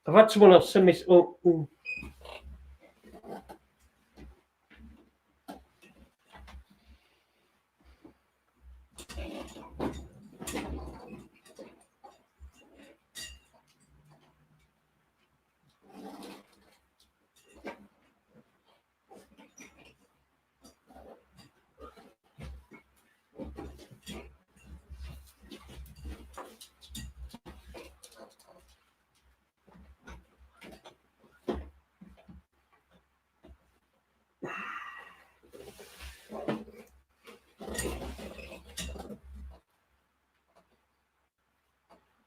I've had someone else send me. Oh.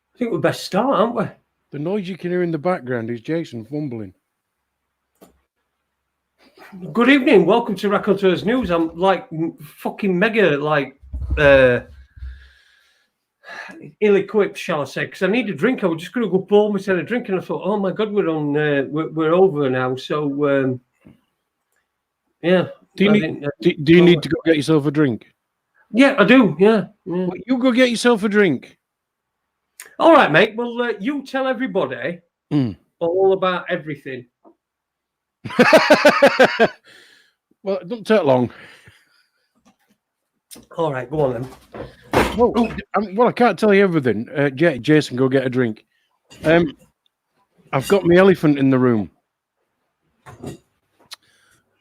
I think we best start, aren't we? The noise you can hear in the background is Jason fumbling. Good evening. Welcome to Raconteurs News. I'm like fucking mega ill-equipped, shall I say? Because I need a drink. I was just going to go pour myself a drink, and I thought, oh my god, we're on. We're over now. So yeah. Do you need to go get yourself a drink? Yeah, I do. Yeah. Well, you go get yourself a drink. All right, mate. Well, you tell everybody all about everything. Well, it doesn't take long. All right, go on then. Well, I can't tell you everything. Jason, go get a drink. I've got my elephant in the room.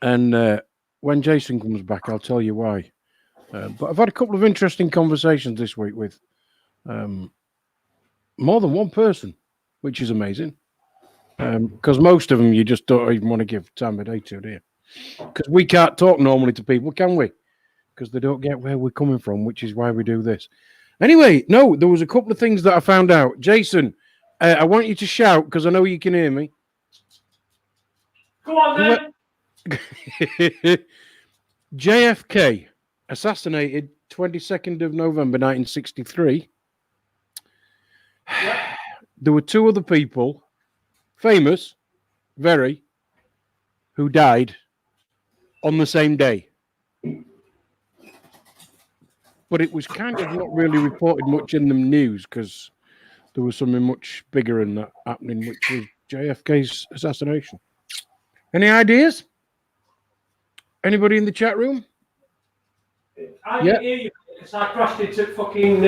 And when Jason comes back, I'll tell you why. But I've had a couple of interesting conversations this week with more than one person, which is amazing. Because most of them you just don't even want to give time of day to, do you? Because we can't talk normally to people, can we? Because they don't get where we're coming from, which is why we do this. Anyway, no, there was a couple of things that I found out. Jason, I want you to shout because I know you can hear me. Go on then. JFK assassinated 22nd of November 1963. Yeah. There were two other people, famous, very, who died on the same day. But it was kind of not really reported much in the news because there was something much bigger than that happening, which was JFK's assassination. Any ideas? Anybody in the chat room? I didn't hear you because I crashed into fucking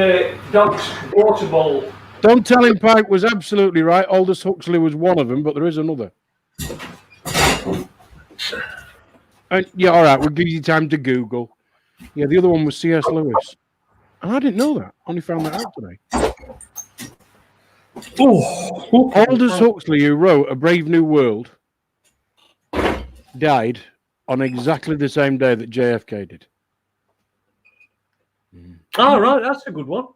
dog's water bowl. Don't tell him Pike was absolutely right. Aldous Huxley was one of them, but there is another. And yeah, all right, we'll give you time to Google. Yeah, the other one was C.S. Lewis. And I didn't know that. Only found that out today. Aldous Huxley, who wrote A Brave New World, died on exactly the same day that JFK did. Oh, right, that's a good one.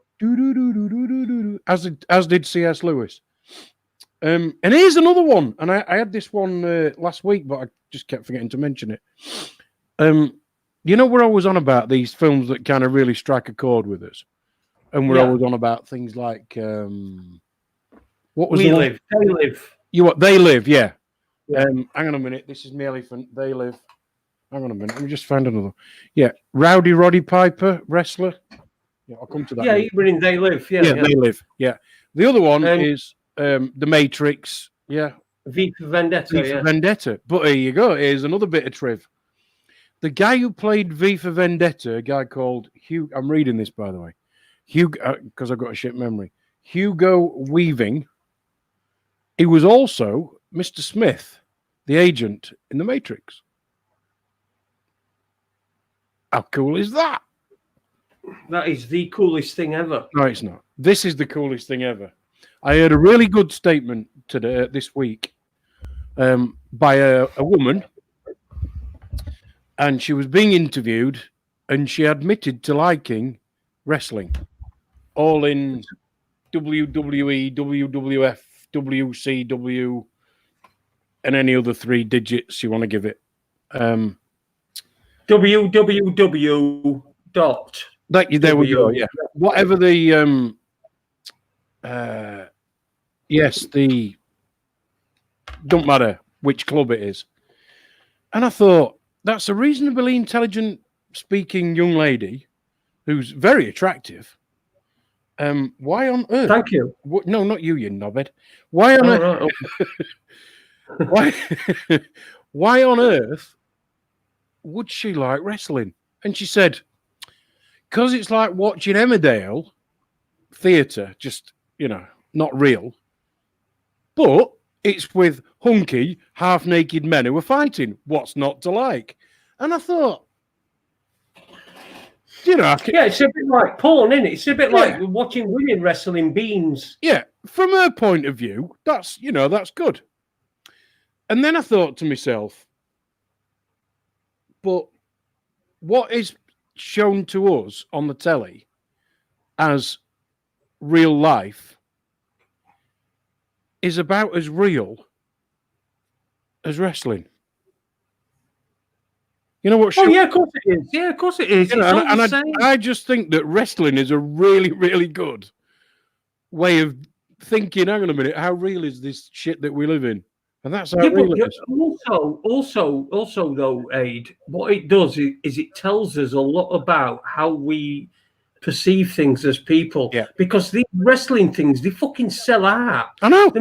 As did C.S. Lewis. And here's another one. And I had this one last week, but I just kept forgetting to mention it. You know, we're always on about these films that kind of really strike a chord with us. And we're always on about things like what was We Live, They Live. They Live, yeah. Hang on a minute. This is my elephant. They Live. Hang on a minute. Let me just find another. Yeah. Rowdy Roddy Piper, wrestler. Yeah, I'll come to that. Yeah, we're in They Live. Yeah, They Live. Yeah. The other one is The Matrix. Yeah. V for Vendetta. V for Vendetta. But here you go. Here's another bit of triv. The guy who played V for Vendetta, a guy called Hugh. I'm reading this, by the way. Hugo, because I've got a shit memory. Hugo Weaving. He was also Mr. Smith, the agent in The Matrix. How cool is that? That is the coolest thing ever. No, it's not. This is the coolest thing ever. I heard a really good statement today, this week, by a woman, and she was being interviewed, and she admitted to liking wrestling, all in WWE, WWF, WCW, and any other three digits you want to give it. www. There we go. Yeah, whatever the the don't matter which club it is. And I thought that's a reasonably intelligent speaking young lady who's very attractive, Why on earth? Thank you. No, not you, you knobhead. Why on earth? Right, okay. Why on earth would she like wrestling? And she said, because it's like watching Emmerdale theatre, just, not real. But it's with hunky, half-naked men who are fighting. What's not to like? And I thought, yeah, it's a bit like porn, isn't it? It's a bit like watching women wrestling beans. Yeah, from her point of view, that's good. And then I thought to myself, but what is shown to us on the telly as real life is about as real as wrestling. You know what? Oh, yeah, of course it is. Yeah, of course it is. I just think that wrestling is a really, really good way of thinking. Hang on a minute, how real is this shit that we live in? And that's how real it is. Also, though, Ade, what it does is it tells us a lot about how we perceive things as people. Yeah. Because these wrestling things, they fucking sell out. I know.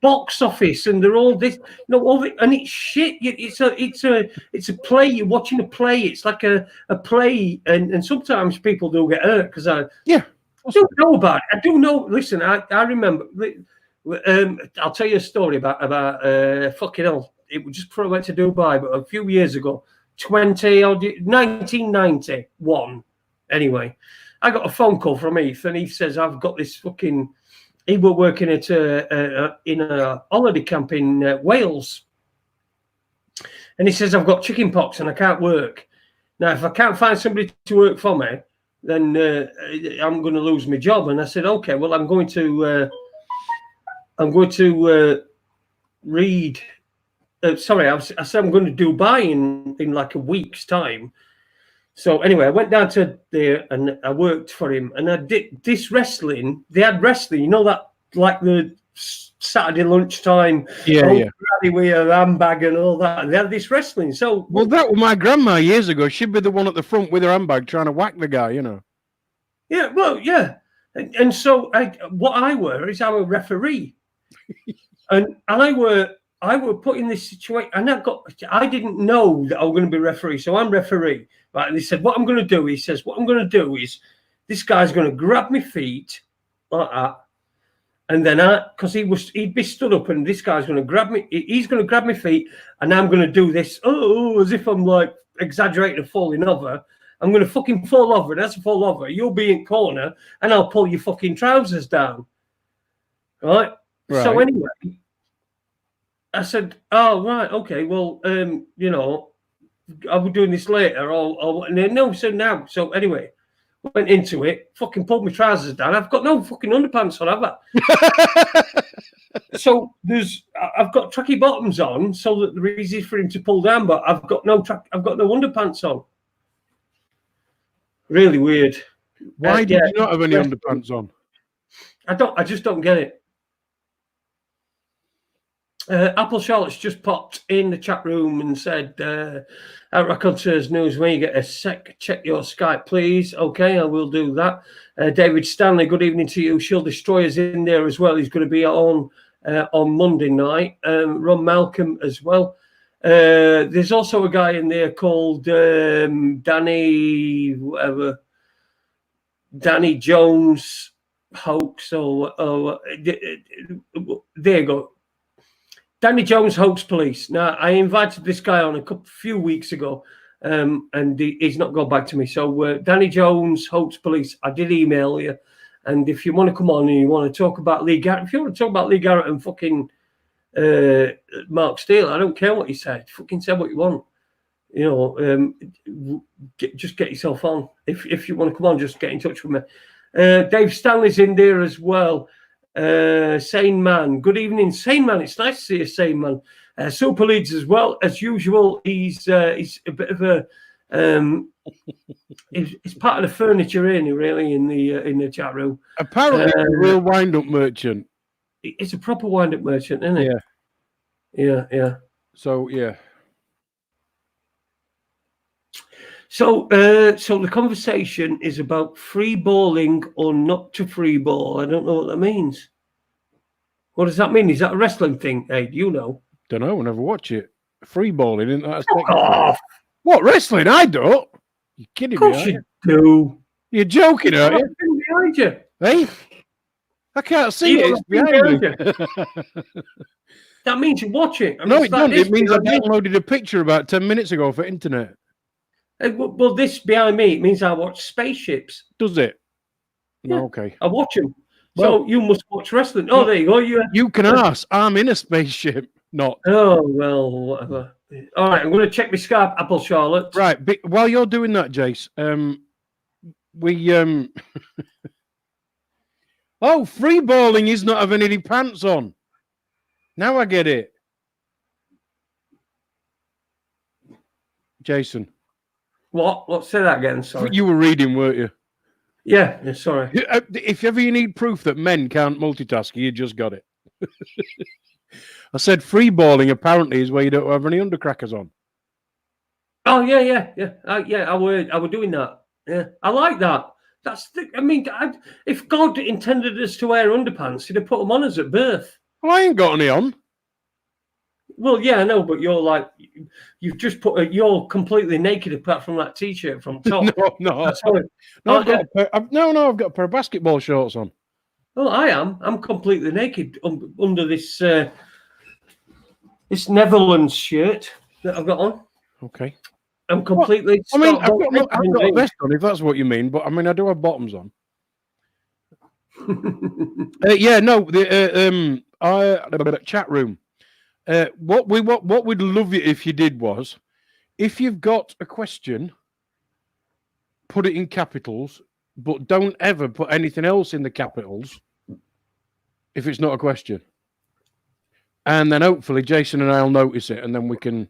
Box office, and they're all this, and it's shit. It's a play. You're watching a play. It's like a play, and sometimes people do get hurt because I don't know about it. I do know. Listen, I remember. I'll tell you a story about fucking hell. It was just before I went to Dubai, but a few years ago, 1991. Anyway, I got a phone call from Heath, and Heath says, I've got this fucking... He was working at in a holiday camp in Wales. And he says, I've got chicken pox and I can't work. Now, if I can't find somebody to work for me, then I'm going to lose my job. And I said, okay, well, I'm going to read... I said I'm going to Dubai in like a week's time. So anyway, I went down to there and I worked for him, and I did this wrestling. They had wrestling, that like the Saturday lunchtime. With a handbag and all that. And they had this wrestling. So that was my grandma years ago. She'd be the one at the front with her handbag trying to whack the guy, Yeah, well, yeah, and so what I were is I'm a referee, and I were put in this situation, and I didn't know that I was going to be referee, so I'm referee. Right, and he said, what I'm going to do, he says, what I'm going to do is this guy's going to grab my feet like that. And then because he'd be stood up and this guy's going to grab me. He's going to grab my feet and I'm going to do this. Oh, as if I'm like exaggerating and falling over. I'm going to fucking fall over. And as I fall over, you'll be in corner and I'll pull your fucking trousers down. Right. So anyway, I said, oh, right. Okay. Well, I'll be doing this later. No, so now. So anyway, went into it, fucking pulled my trousers down. I've got no fucking underpants on, have I? So I've got tracky bottoms on so that they're easy for him to pull down, but I've got no underpants on. Really weird. Why did you not have any underpants on? I just don't get it. Apple Charlotte's just popped in the chat room and said, at Raconteurs News, when you get a sec, check your Skype, please. Okay, I will do that. David Stanley, good evening to you. She'll Destroy is in there as well. He's going to be on Monday night. Ron Malcolm as well. There's also a guy in there called Danny Jones Hoax. There you go. Danny Jones Hoax Police. Now, I invited this guy on a few weeks ago, and he's not gone back to me. So, Danny Jones Hoax Police, I did email you. And if you want to come on and you want to talk about Lee Garrett, if you want to talk about Lee Garrett and fucking Mark Steele, I don't care what you say. Fucking say what you want. Just get yourself on. If you want to come on, just get in touch with me. Dave Stanley's in there as well. Sane Man, good evening, Sane Man. It's nice to see a Sane Man. Super Leeds as well, as usual. He's a bit of a he's part of the furniture, really, in the chat room. Apparently, a real wind-up merchant. It's a proper wind-up merchant, isn't it? Yeah. So yeah. So the conversation is about free balling or not to free ball. I don't know what that means. What does that mean? Is that a wrestling thing? Hey, do you know? Don't know. I never watch it. Free balling, isn't that a Fuck off! What, wrestling? I don't. You kidding Of me? course you do. You're joking, You've aren't got you? a thing behind you. Hey, I can't see You it. got It's a thing behind me. That means you watch it. I mean, No, it's it like doesn't. this It means I behind me. downloaded a picture about 10 minutes ago for internet. Well, this behind me, it means I watch spaceships. Does it? Yeah, No, okay. I watch them. Well, So you must watch wrestling. Oh, there you go. You can ask. I'm in a spaceship. Not. Oh, well, whatever. All right, I'm going to check my Skype, Apple Charlotte. Right. While you're doing that, Jace, we oh, free balling is not having any pants on. Now I get it. Jason. What? Say that again, sorry. You were reading, weren't you? Yeah, sorry. If ever you need proof that men can't multitask, you just got it. I said free balling apparently is where you don't have any undercrackers on. Oh, yeah. I were doing that. Yeah, I like that. If God intended us to wear underpants, he'd have put them on us at birth. Well, I ain't got any on. Well, yeah, I know, but you've just you're completely naked apart from that t-shirt from top. No. I've got I've got a pair of basketball shorts on. Well, I am. I'm completely naked under this this Netherlands shirt that I've got on. Okay. I'm completely. I've got a vest on, if that's what you mean. But I mean, I do have bottoms on. Yeah, no. The chat room. What we'd love it if you did was, if you've got a question, put it in capitals, but don't ever put anything else in the capitals if it's not a question. And then hopefully Jason and I'll notice it, and then we can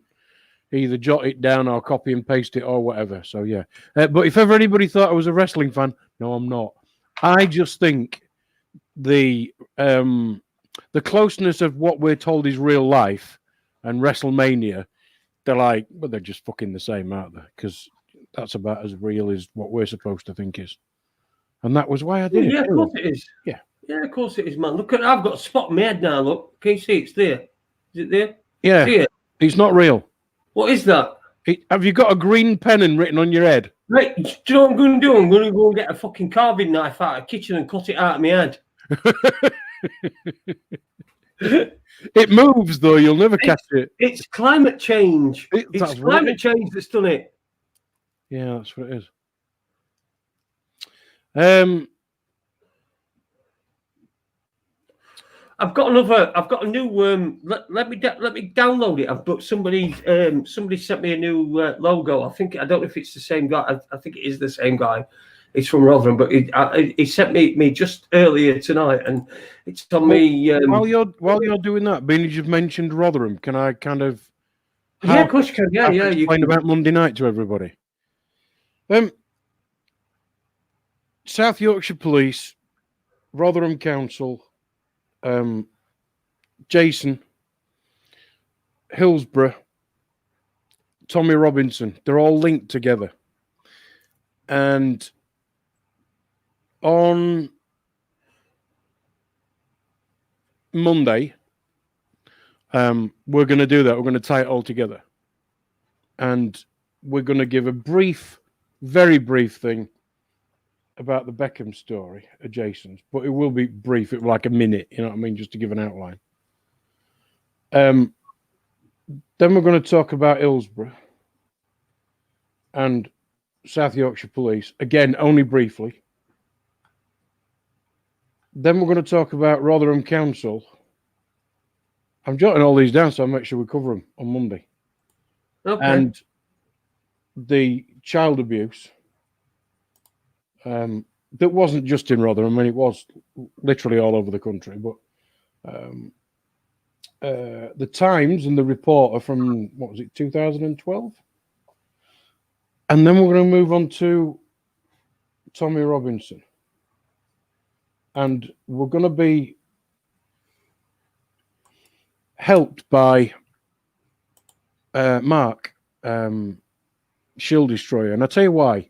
either jot it down or copy and paste it or whatever. So yeah. But if ever anybody thought I was a wrestling fan, no, I'm not. I just think the closeness of what we're told is real life and WrestleMania, they're just fucking the same, aren't they? Because that's about as real as what we're supposed to think is. And that was why I did it. Yeah, of course it is. Yeah, of course it is, man. Look, I've got a spot in my head now. Look, can you see it's there? Is it there? Yeah, see it? It's not real. What is that? Have you got a green pennon written on your head? Right, do you know what I'm going to do? I'm going to go and get a fucking carving knife out of the kitchen and cut it out of my head. It moves, though. You'll never catch it. It's climate change. It's climate change that's done it. Yeah, that's what it is. I've got a new. Let me download it. But somebody sent me a new logo. I don't know if it's the same guy. I think it is the same guy. It's from Rotherham, but he sent me just earlier tonight, and it's on me. While you're doing that, being as you've mentioned Rotherham, can I kind of? Yeah, of course you can. Yeah. You explain about Monday night to everybody. South Yorkshire Police, Rotherham Council, Jason, Hillsborough, Tommy Robinson, they're all linked together. And on Monday, we're going to do that. We're going to tie it all together. And we're going to give a very brief thing about the Beckham story, adjacent, but it will be brief. It will like a minute, you know what I mean, just to give an outline. Then we're going to talk about Hillsborough and South Yorkshire Police, again, only briefly. Then we're going to talk about Rotherham Council. I'm jotting all these down so I'll make sure we cover them on Monday. Okay. And the child abuse. That wasn't just in Rotherham. I mean, it was literally all over the country. But the Times and the Reporter from, what was it, 2012? And then we're going to move on to Tommy Robinson. And we're going to be helped by Mark, Shield Destroyer, and I'll tell you why.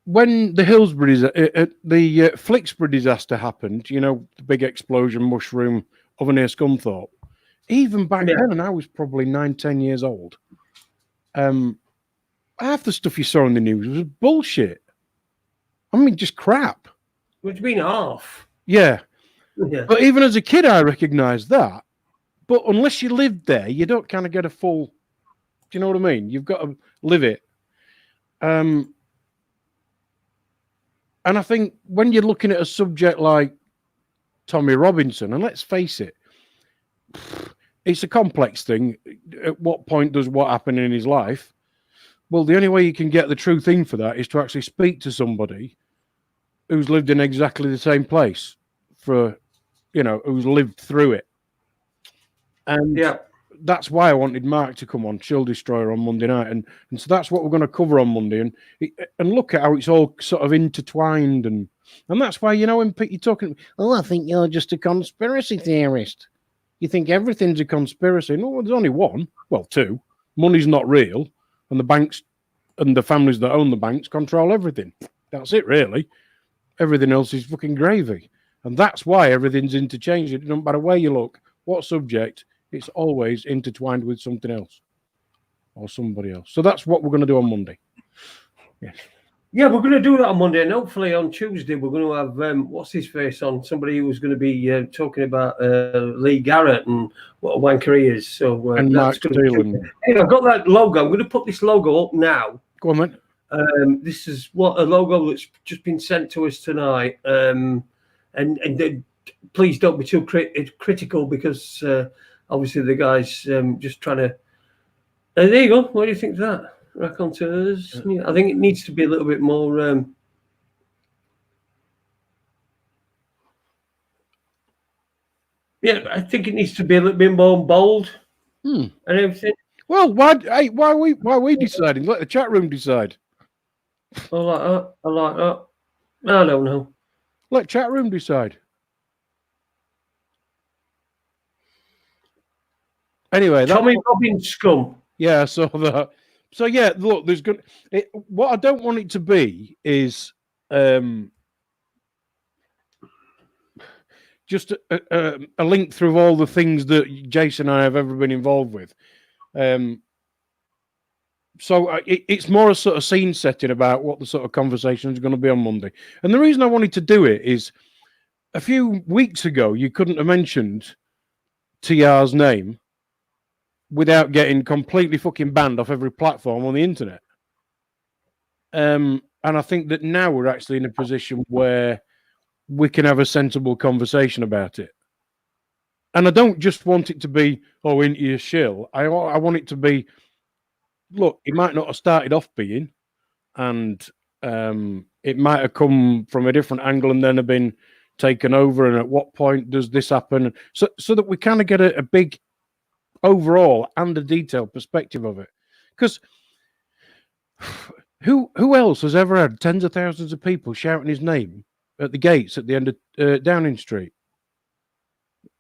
When the Hillsborough, the Flixborough disaster happened, you know, the big explosion, mushroom over near Scunthorpe. Even back then, and I was probably 9-10 years old, half the stuff you saw in the news was bullshit. I mean, just crap. Which been half. Yeah. But even as a kid, I recognised that. But unless you lived there, you don't kind of get a full. Do you know what I mean? You've got to live it. And I think when you're looking at a subject like Tommy Robinson, and let's face it, it's a complex thing. At what point does what happen in his life? Well, the only way you can get the true thing for that is to actually speak to somebody who's lived in exactly the same place for, you know, who's lived through it. And that's why I wanted Mark to come on, Shield Destroyer, on Monday night. And so that's what we're going to cover on Monday. And look at how it's all sort of intertwined. And that's why, you know, when you're talking, I think you're just a conspiracy theorist. You think everything's a conspiracy. No, there's only one. Well, two. Money's not real. And the banks and the families that own the banks control everything. That's it, really. Everything else is fucking gravy. And that's why everything's interchanged. It doesn't matter where you look, what subject, it's always intertwined with something else or somebody else. So that's what we're going to do on Monday. Yes. Yeah, we're going to do that on Monday. And hopefully on Tuesday, we're going to have, what's his face on? Somebody who's going to be talking about Lee Garrett and what a wanker he is. So, and Mark Steele. Hey, I've got that logo. I'm going to put this logo up now. Go on, mate. This is what a logo that's just been sent to us tonight. And please don't be too critical because obviously the guy's just trying to. There you go. What do you think of that? Raconteurs. I think it needs to be a little bit more. I think it needs to be a little bit more bold and everything. Well, why are we deciding? Let the chat room decide. I like that. I don't know. Let chat room decide. Anyway, Tommy Robbins scum. Yeah, I saw that. So yeah, look, there's good. What I don't want it to be is just a link through all the things that Jason and I have ever been involved with. So it's more a sort of scene setting about what the sort of conversation is going to be on Monday. And the reason I wanted to do it is a few weeks ago, you couldn't have mentioned TR's name without getting completely fucking banned off every platform on the internet. And I think that now we're actually in a position where we can have a sensible conversation about it. And I don't just want it to be, oh, into your shill. I want it to be, look, it might not have started off being, and it might have come from a different angle and then have been taken over. And at what point does this happen? So that we kind of get a big overall and a detailed perspective of it. Because who else has ever had tens of thousands of people shouting his name at the gates at the end of Downing Street?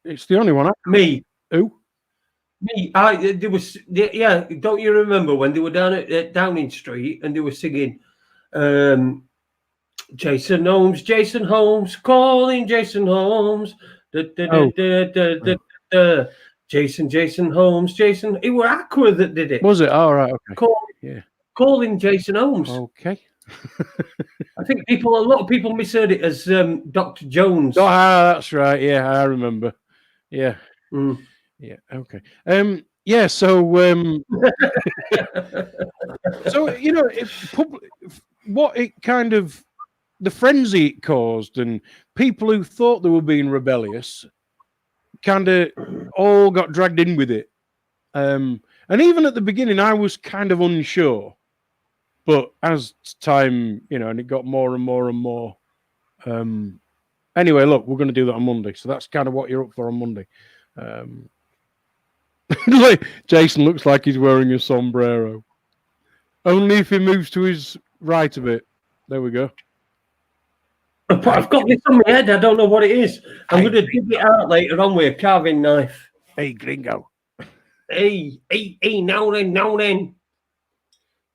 It's the only one. Me. Who? Me. There was. Yeah. Don't you remember when they were down at Downing Street and they were singing, Jason Holmes, calling Jason Holmes. Jason Holmes, It were Aqua that did it. Was it? All right. Okay. Calling Jason Holmes. Okay. I think a lot of people misheard it as Dr. Jones. Oh, that's right. Yeah, I remember. Yeah. Yeah. Okay. Yeah. So, so you know, what it kind of the frenzy it caused, and people who thought they were being rebellious, kind of all got dragged in with it. And even at the beginning, I was kind of unsure. But as time, you know, and it got more and more and more. Anyway, look, we're going to do that on Monday. So that's kind of what you're up for on Monday. Jason looks like he's wearing a sombrero. Only if he moves to his right a bit. There we go. I've got this on my head. I don't know what it is. I'm going to dig it out later on with a carving knife. Hey, gringo. Hey, now then.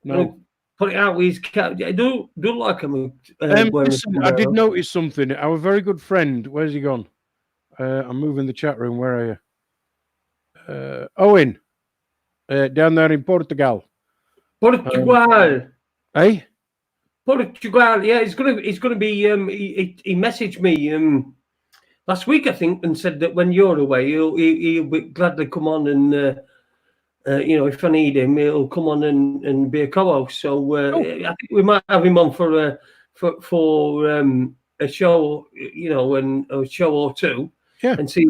No. Put it out with his cat. Do like him. Wearing Listen, I did notice something. Our very good friend, where's he gone? I'm moving the chat room. Where are you? Owen, down there in Portugal. Portugal. Hey? Portugal. Yeah, he's gonna be. He messaged me last week, I think, and said that when you're away, he'll be gladly come on and. If I need him, he'll come on and be a co-host. So I think we might have him on for a show, and a show or two, and see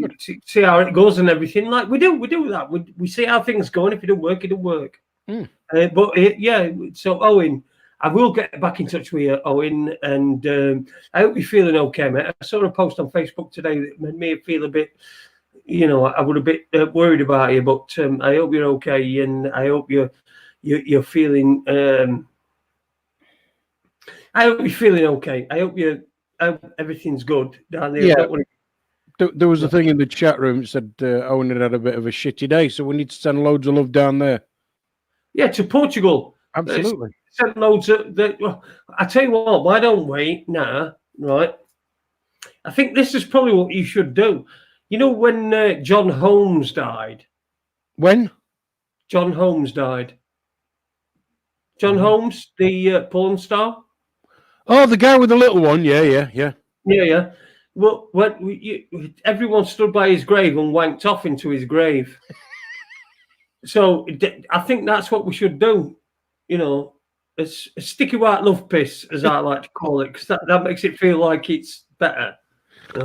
how it goes and everything. Like we do that. We see how things go, and if it don't work, it don't work. So Owen, I will get back in touch with you, Owen, and I hope you're feeling okay, mate. I saw a post on Facebook today that made me feel a bit. I was a bit worried about you, but I hope you're okay, and I hope you're feeling. I hope you're feeling okay. I hope everything's good down there. Yeah. There was a thing in the chat room that said Owen had a bit of a shitty day, so we need to send loads of love down there. Yeah, to Portugal. Absolutely. Send loads of. I tell you what. Why don't we now? Right. I think this is probably what you should do. You know when John Holmes died? When? John Holmes died. John Holmes, the porn star? Oh, the guy with the little one. Yeah. Well, everyone stood by his grave and wanked off into his grave. So I think that's what we should do. A sticky white love piss, as I like to call it, because that makes it feel like it's better.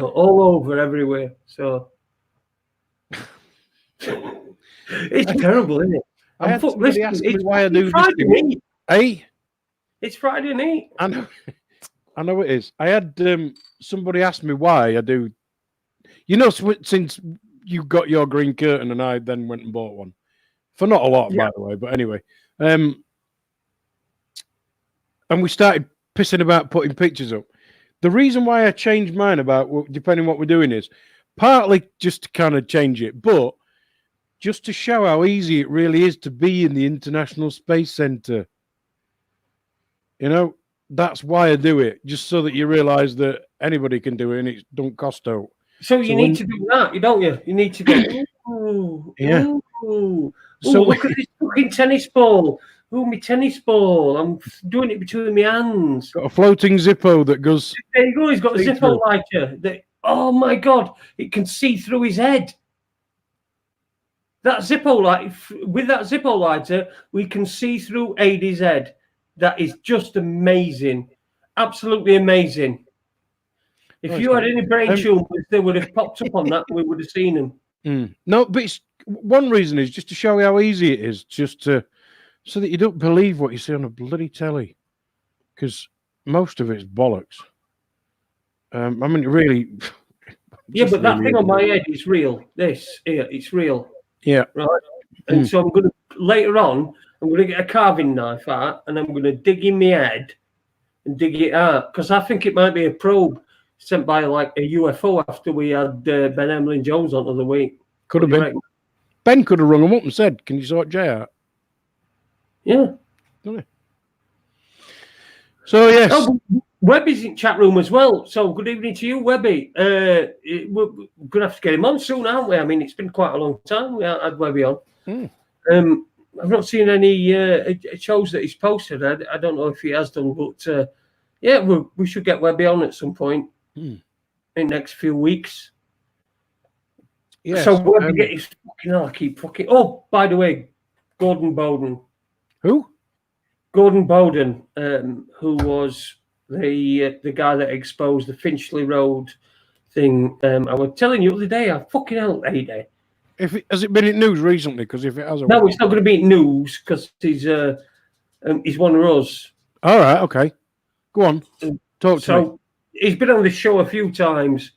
All over, everywhere. So it's terrible, isn't it? Why I do Friday night. Hey, it's Friday night. I know it is. I had somebody ask me why I do. Since you got your green curtain, and I then went and bought one for not a lot, by the way. But anyway, and we started pissing about putting pictures up. The reason why I changed mine about depending what we're doing is partly just to kind of change it, but just to show how easy it really is to be in the International Space Center. That's why I do it, just so that you realize that anybody can do it and it don't cost out. So you need to do that, don't you? You need to go, so look at this fucking tennis ball. Oh, my tennis ball. I'm doing it between my hands. Got a floating Zippo that goes. There you go. He's got a Zippo lighter. Oh, my God. It can see through his head. That Zippo light, with that Zippo lighter, we can see through Ade's head. That is just amazing. Absolutely amazing. If you had any brain tumors, they would have popped up on that. We would have seen them. No, but one reason is just to show you how easy it is, so that you don't believe what you see on a bloody telly, because most of it's bollocks. Really. Yeah, but that thing on my head is real. This here, it's real. Yeah. Right. And so I'm going to later on. I'm going to get a carving knife out, and I'm going to dig in my head and dig it out, because I think it might be a probe sent by like a UFO after we had Ben Emlyn Jones on the other week. Could have been. Reckon? Ben could have rung him up and said, "Can you sort Jay out?" Yeah. So yes. Oh, Webby's in chat room as well. So good evening to you, Webby. We're going to have to get him on soon, aren't we? I mean, it's been quite a long time we haven't had Webby on. I've not seen any shows that he's posted. I don't know if he has done, but we should get Webby on at some point in the next few weeks. Yeah. So Webby get his fucking. Oh, by the way, Gordon Bowden. Who? Gordon Bowden, who was the guy that exposed the Finchley Road thing. I was telling you the other day. I fucking hell, Ade. Has it been in news recently? Because if it hasn't, no, it's not going to be in news because he's one of us. All right, okay, go on, talk to me. He's been on this show a few times,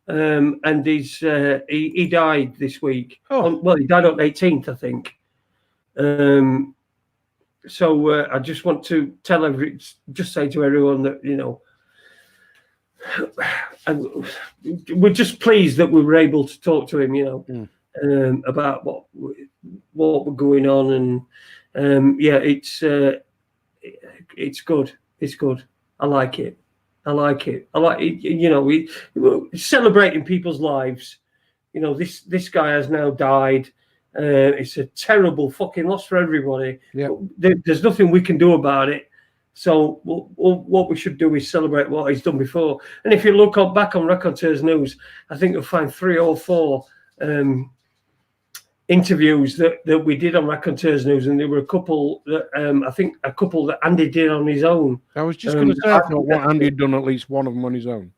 and he died this week. Well, he died on the 18th, I think. So I just want to say to everyone that we're just pleased that we were able to talk to him. about what were going on, and yeah, it's good. It's good. I like it. I like it. I like it. You know, we're celebrating people's lives. You know, this guy has now died. It's a terrible fucking loss for everybody. Yeah. There's nothing we can do about it. So what we should do is celebrate what he's done before. And if you look back on Raconteurs News, I think you'll find 3 or 4 interviews that we did on Raconteurs News, and there were a couple that I think a couple that Andy did on his own. I was just going to say, I thought what Andy had done at least one of them on his own.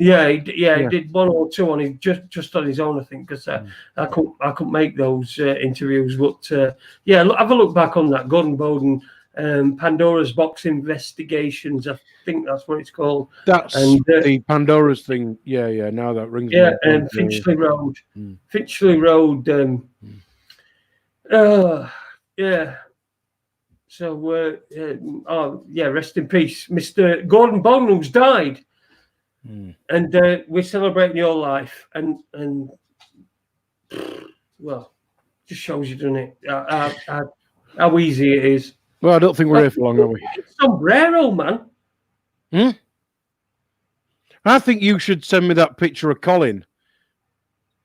Yeah, he did 1 or 2 on his just on his own, I think, because I couldn't make those interviews. But yeah, have a look back on that. Gordon Bowden, Pandora's Box Investigations. I think that's what it's called. That's the Pandora's thing. Yeah. Now that rings. Yeah, and Finchley Road. Finchley Road. Yeah. So rest in peace, Mr. Gordon Bowden, who's died. And we're celebrating your life, and well, just shows you, doesn't it, how easy it is. Well, I don't think we're here for long, are we? Sombrero, man. I think you should send me that picture of Colin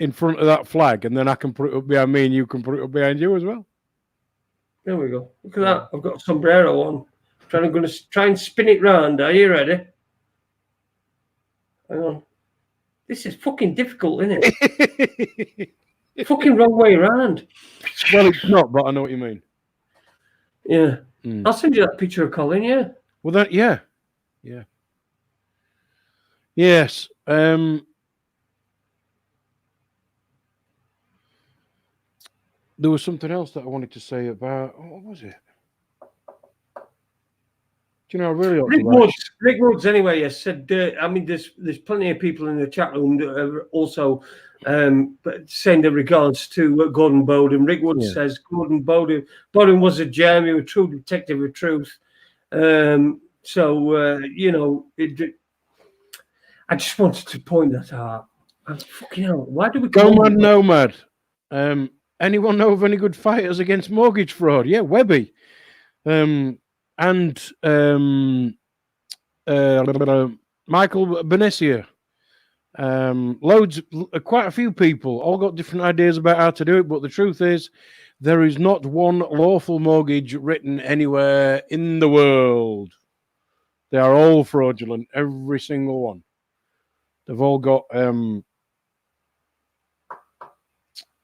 in front of that flag, and then I can put it up behind me, and you can put it up behind you as well. There we go. Look at that. I've got a sombrero on. I'm going to try and spin it round. Are you ready? Hang on. This is fucking difficult, isn't it? Fucking wrong way around. Well, it's not, but I know what you mean. Yeah. I'll send you that picture of Colin, yeah. Well, yeah. Yes. There was something else that I wanted to say about, what was it? Do you know, I really Rick Woods, anyway, has said, I mean, there's plenty of people in the chat room that are also send regards to Gordon Bowden. Rick Woods says Gordon Bowden was a gem, he was a true detective of truth. You know, I just wanted to point that out. Fucking hell, why do we go mad nomad? Anyone know of any good fighters against mortgage fraud? Yeah, Webby. And Michael Benesia. Loads, quite a few people, all got different ideas about how to do it, but the truth is, there is not one lawful mortgage written anywhere in the world. They are all fraudulent, every single one. They've all got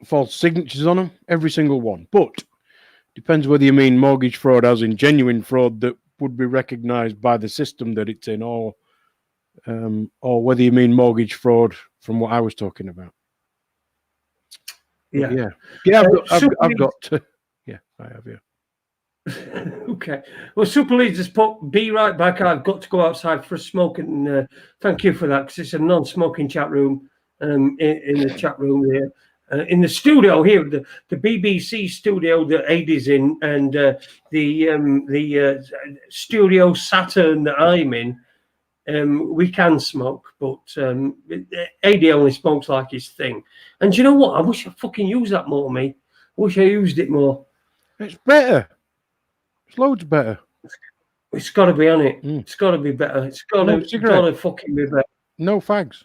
false signatures on them, every single one. But depends whether you mean mortgage fraud as in genuine fraud that would be recognised by the system that it's in, or whether you mean mortgage fraud from what I was talking about. Yeah. I've got to. Yeah, I have. Yeah. Okay. Well, Super Leeds has put, be right back. I've got to go outside for a smoke, and thank you for that, because it's a non-smoking chat room. In the chat room here. In the studio here, the BBC studio that Ade's in, and the Studio Saturn that I'm in, we can smoke, but Ade only smokes like his thing. And do you know what? I wish I fucking used that more, me. I wish I used it more. It's better. It's loads better. It's got to be on it. It's got to be better. It's got to fucking be better. No fags.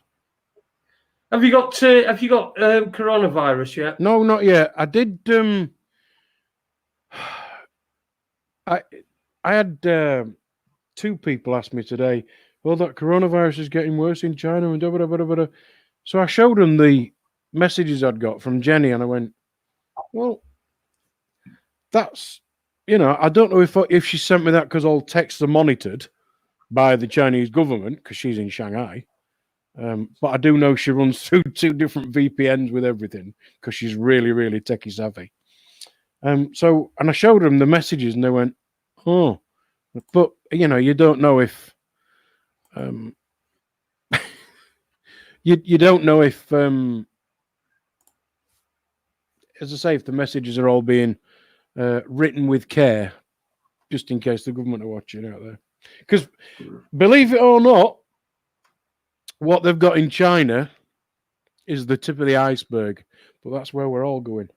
Have you got coronavirus yet? No, not yet. I did. I had 2 people ask me today, well, that coronavirus is getting worse in China and da, da, da, da, da. So I showed them the messages I'd got from Jenny, and I went, well, that's, you know, I don't know if she sent me that because all texts are monitored by the Chinese government because she's in Shanghai. But I do know she runs through 2 different VPNs with everything because she's really, really techie savvy. And I showed them the messages and they went, oh, but you know, you don't know if, you don't know if, as I say, if the messages are all being written with care, just in case the government are watching out there. Because believe it or not, what they've got in China is the tip of the iceberg, but that's where we're all going.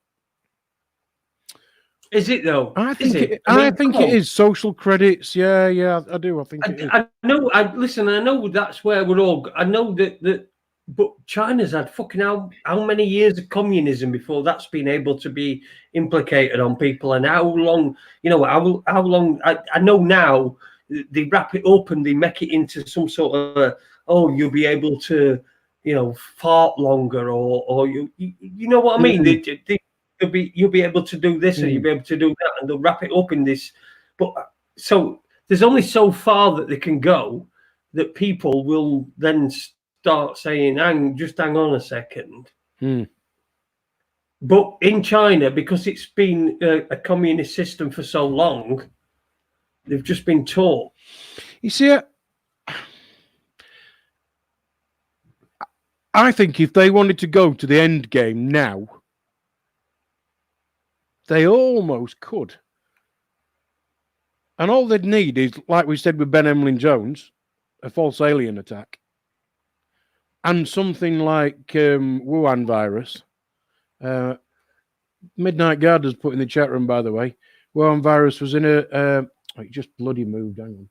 Is it though? I think is it. I think it is social credits. Yeah, I do. I think it is. I know. I know that's where we're all. I know that. But China's had fucking how many years of communism before that's been able to be implicated on people, and how long? You know, how long? I know now they wrap it up and they make it into some sort of you'll be able to, fart longer, or you know what I mean? You'll be able to do this and you'll be able to do that, and they'll wrap it up in this. But so there's only so far that they can go that people will then start saying, hang on a second. But in China, because it's been a communist system for so long, they've just been taught. You see, I think if they wanted to go to the end game now, they almost could. And all they'd need is, like we said with Ben Emlyn Jones, a false alien attack. And something like Wuhan virus. Midnight Guard has put in the chat room, by the way. Wuhan virus was in it just bloody moved. Hang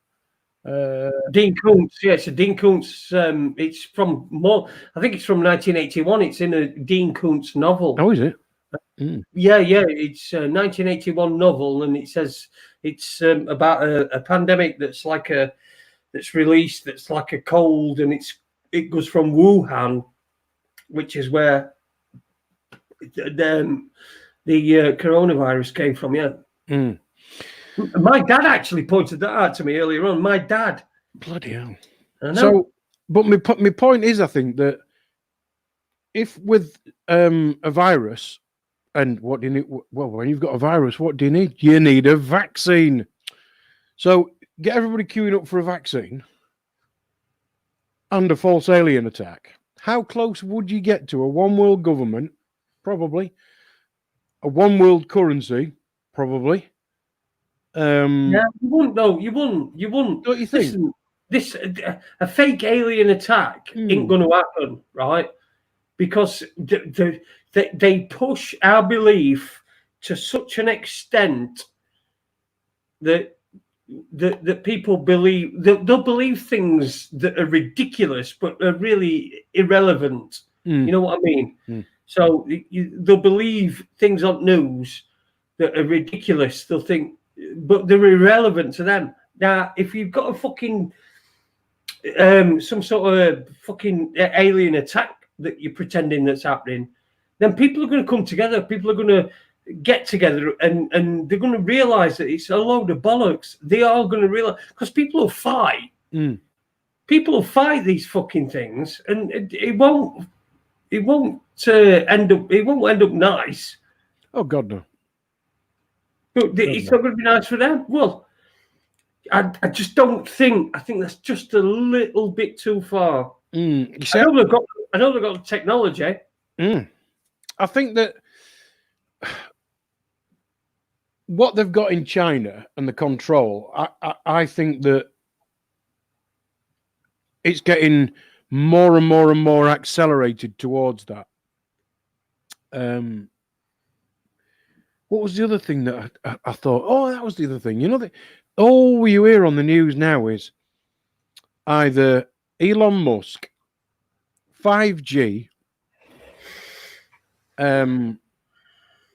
on. Dean Koontz, yes, Dean Koontz. It's from I think it's from 1981. It's in a Dean Koontz novel. Oh, is it? Yeah. It's a 1981 novel, and it says it's about a pandemic that's released that's like a cold, and it goes from Wuhan, which is where the coronavirus came from. Yeah. My dad actually pointed that out to me earlier on. My dad. Bloody hell. I know. So, but my point is, I think that if with a virus, and what do you need? Well, when you've got a virus, what do you need? You need a vaccine. So get everybody queuing up for a vaccine and a false alien attack. How close would you get to a one world government? Probably. A one world currency? Probably. Yeah, you wouldn't though. You wouldn't. Don't you think? Listen, a fake alien attack ain't going to happen, right? Because they push our belief to such an extent that people believe they'll believe things that are ridiculous but are really irrelevant. You know what I mean? So they'll believe things on news that are ridiculous. They'll think, but they're irrelevant to them. Now, if you've got a fucking some sort of fucking alien attack that you're pretending that's happening, then people are going to come together. People are going to get together, and they're going to realize that it's a load of bollocks. They are going to realize, because people will fight. People will fight these fucking things, and it won't end up nice. Oh God, no. But it's not going to be nice for them. Well, I just don't think. I think that's just a little bit too far. I know they've got the technology. I think that what they've got in China and the control, I think that it's getting more and more and more accelerated towards that. What was the other thing that I thought? Oh, that was the other thing. You know, all you hear on the news now is either Elon Musk, 5G,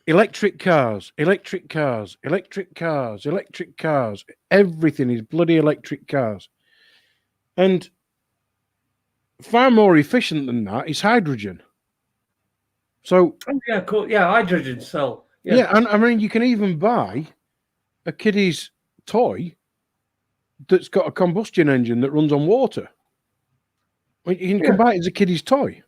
electric cars. Everything is bloody electric cars. And far more efficient than that is hydrogen. So, cool. Yeah, hydrogen cell. Yeah, and I mean, you can even buy a kiddie's toy that's got a combustion engine that runs on water. I mean, you can buy it as a kiddie's toy.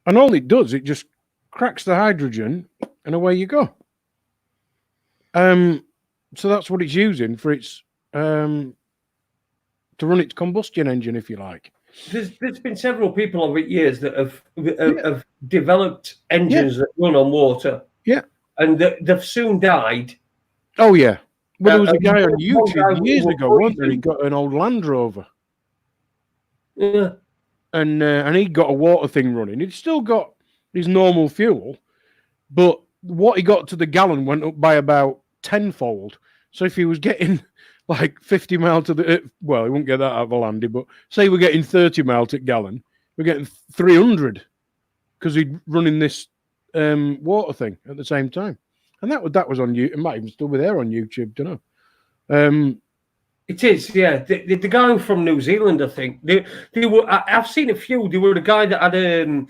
And all it does, it just cracks the hydrogen and away you go. So that's what it's using for its to run its combustion engine, if you like. There's been several people over years that have developed engines that run on water. Yeah. And they've soon died. Oh, yeah. Well, there was a guy on YouTube years ago, wasn't there? He got an old Land Rover. Yeah. and he got a water thing running. He'd still got his normal fuel, but what he got to the gallon went up by about tenfold. So if he was getting like 50 mile to the well, he wouldn't get that out of a landy, but say we're getting 30 mile to gallon, we're getting 300 because he'd running this water thing at the same time. And that was on YouTube. It might even still be there on YouTube, don't know. It is, yeah. The guy from New Zealand, I think. They were. I've seen a few. They were the guy that had a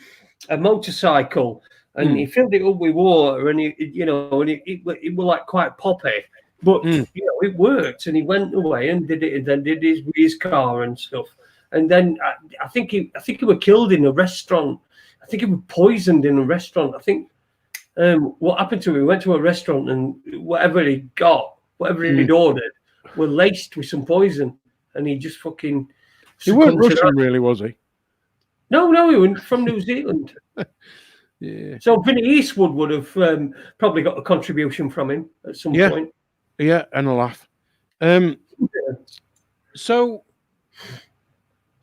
motorcycle, and he filled it up with water, and it was like quite poppy, but it worked, and he went away and did it, and then did his with his car and stuff, and then I think he was killed in a restaurant. I think he was poisoned in a restaurant. I think what happened to him? He went to a restaurant, and whatever he'd ordered were laced with some poison, and he just fucking. He weren't Russian, really, was he? No, he was from New Zealand. Yeah. So Vinny Eastwood would have probably got a contribution from him at some point. Yeah, and a laugh. So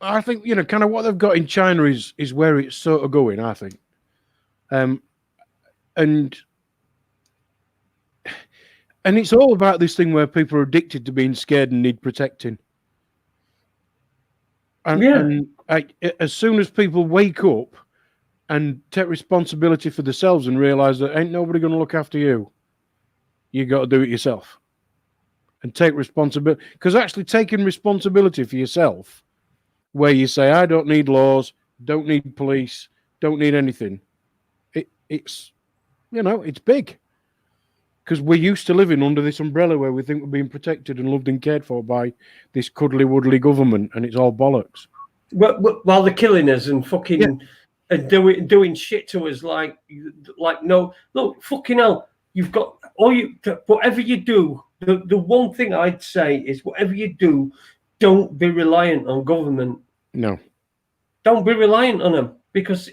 I think kind of what they've got in China is where it's sort of going. I think, and it's all about this thing where people are addicted to being scared and need protecting. And as soon as people wake up and take responsibility for themselves and realize that ain't nobody going to look after you, you got to do it yourself and take responsibility. Because actually taking responsibility for yourself, where you say, I don't need laws, don't need police, don't need anything, it's big. Because we're used to living under this umbrella where we think we're being protected and loved and cared for by this cuddly-wuddly government, and it's all bollocks. While they're killing us and fucking and doing shit to us, like no, look, fucking hell, you've got whatever you do. The one thing I'd say is whatever you do, don't be reliant on government. No, don't be reliant on them, because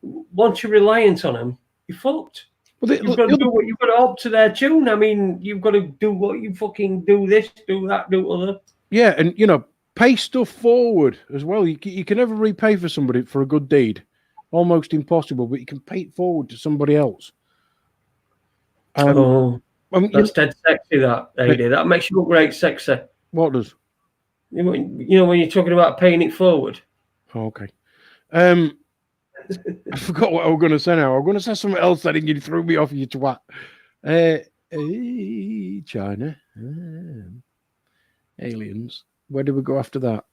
once you're reliant on them, you're fucked. You've got to do what you've got to up to their tune. I mean, you've got to do what you fucking do this, do that, do other. Yeah, and pay stuff forward as well. You can never repay for somebody for a good deed. Almost impossible, but you can pay it forward to somebody else. That's dead sexy, that, Ade. That makes you look great sexy. What does? When you're talking about paying it forward. Oh, okay. I forgot what I was going to say now. I was going to say something else that you threw me off, you twat. China. Aliens. Where do we go after that?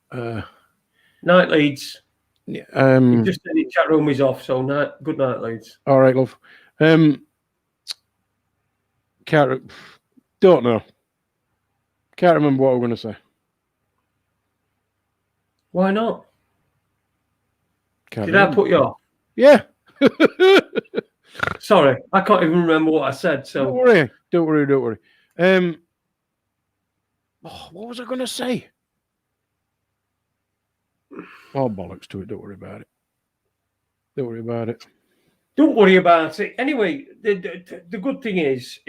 Night Leeds. Yeah, you just said the chat room is off, so good night, Leeds. All right, love. Don't know. Can't remember what I was going to say. Why not? Did I put you off? Yeah. Sorry, I can't even remember what I said. So don't worry. What was I going to say? Oh, bollocks to it. Don't worry about it. Don't worry about it. Anyway, the good thing is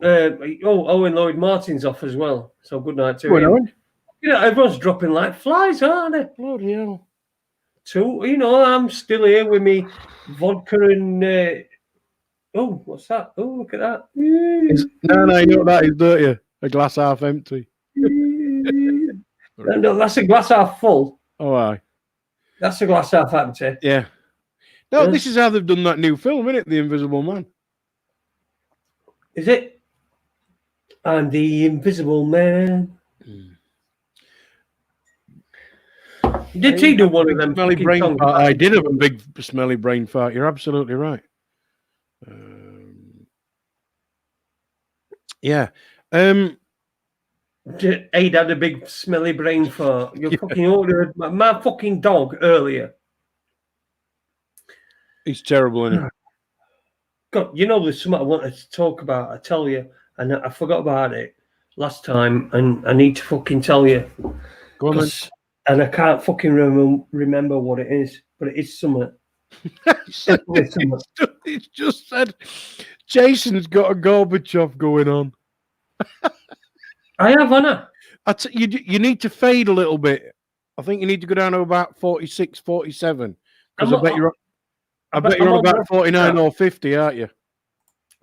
Owen Lloyd Martin's off as well. So good night to him. Owen? Everyone's dropping like flies, aren't they? Bloody hell. So, I'm still here with me vodka and what's that? Oh, look at that. No, you know what that is, don't you? A glass half empty. No, that's a glass half full. Oh, aye. That's a glass half empty. Yeah. No, this is how they've done that new film, isn't it? The Invisible Man. Is it? I'm the Invisible Man. Did he do one of them? Smelly brain fart. I did have a big smelly brain fart. You're absolutely right. Yeah. Ade had a big smelly brain fart. You fucking ordered my fucking dog earlier. He's terrible, isn't he? God, there's something I wanted to talk about. I tell you, and I forgot about it last time, and I need to fucking tell you. Go on, and I can't fucking remember what it is, but it is something. It's just said Jason's got a Gorbachev going on. I have, Anna. You need to fade a little bit I think you need to go down to about 46, 47. Because I'm I bet you're I'm on on about less 49 than or 50, aren't you?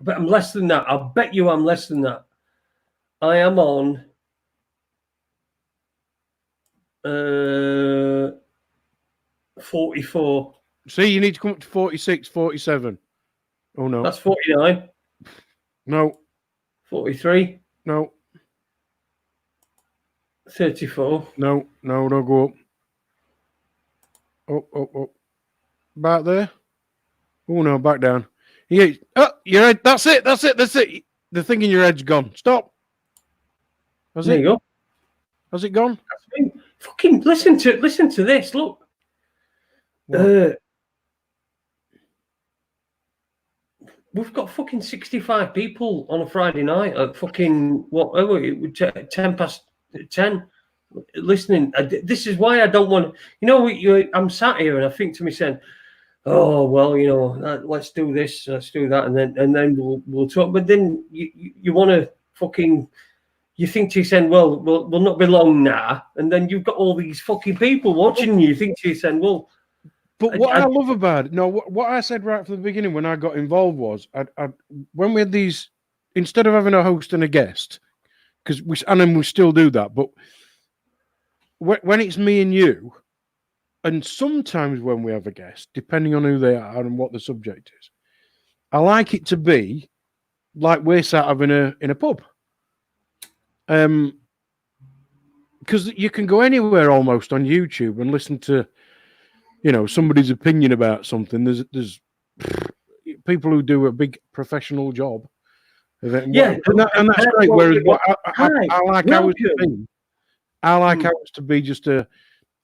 But I'm less than that. I'll bet you I'm less than that. I am on 44. See, you need to come up to 46, 47. Oh, no. That's 49. No. 43. No. 34. No. No, don't go up. Up. Back there. Oh, no, back down. Yeah. Oh, your head. That's it. The thing in your head's gone. Stop. There you go. Has it gone? Fucking listen to this. Look. We've got fucking 65 people on a Friday night at fucking 10:10 listening. This is why I don't want. I'm sat here and I think to myself, oh well, let's do this, let's do that, and then we'll talk. But then you want to fucking. You think to yourself, well, we'll not be long now, and then you've got all these fucking people watching you. You think to yourself, well. But what I love about it, what I said right from the beginning when I got involved was, when we had these, instead of having a host and a guest, because we still do that, but when it's me and you, and sometimes when we have a guest, depending on who they are and what the subject is, I like it to be like we're sat having in a pub. Because you can go anywhere almost on YouTube and listen to, somebody's opinion about something. There's people who do a big professional job. And that's great. Whereas I like ours to be, ours to be just an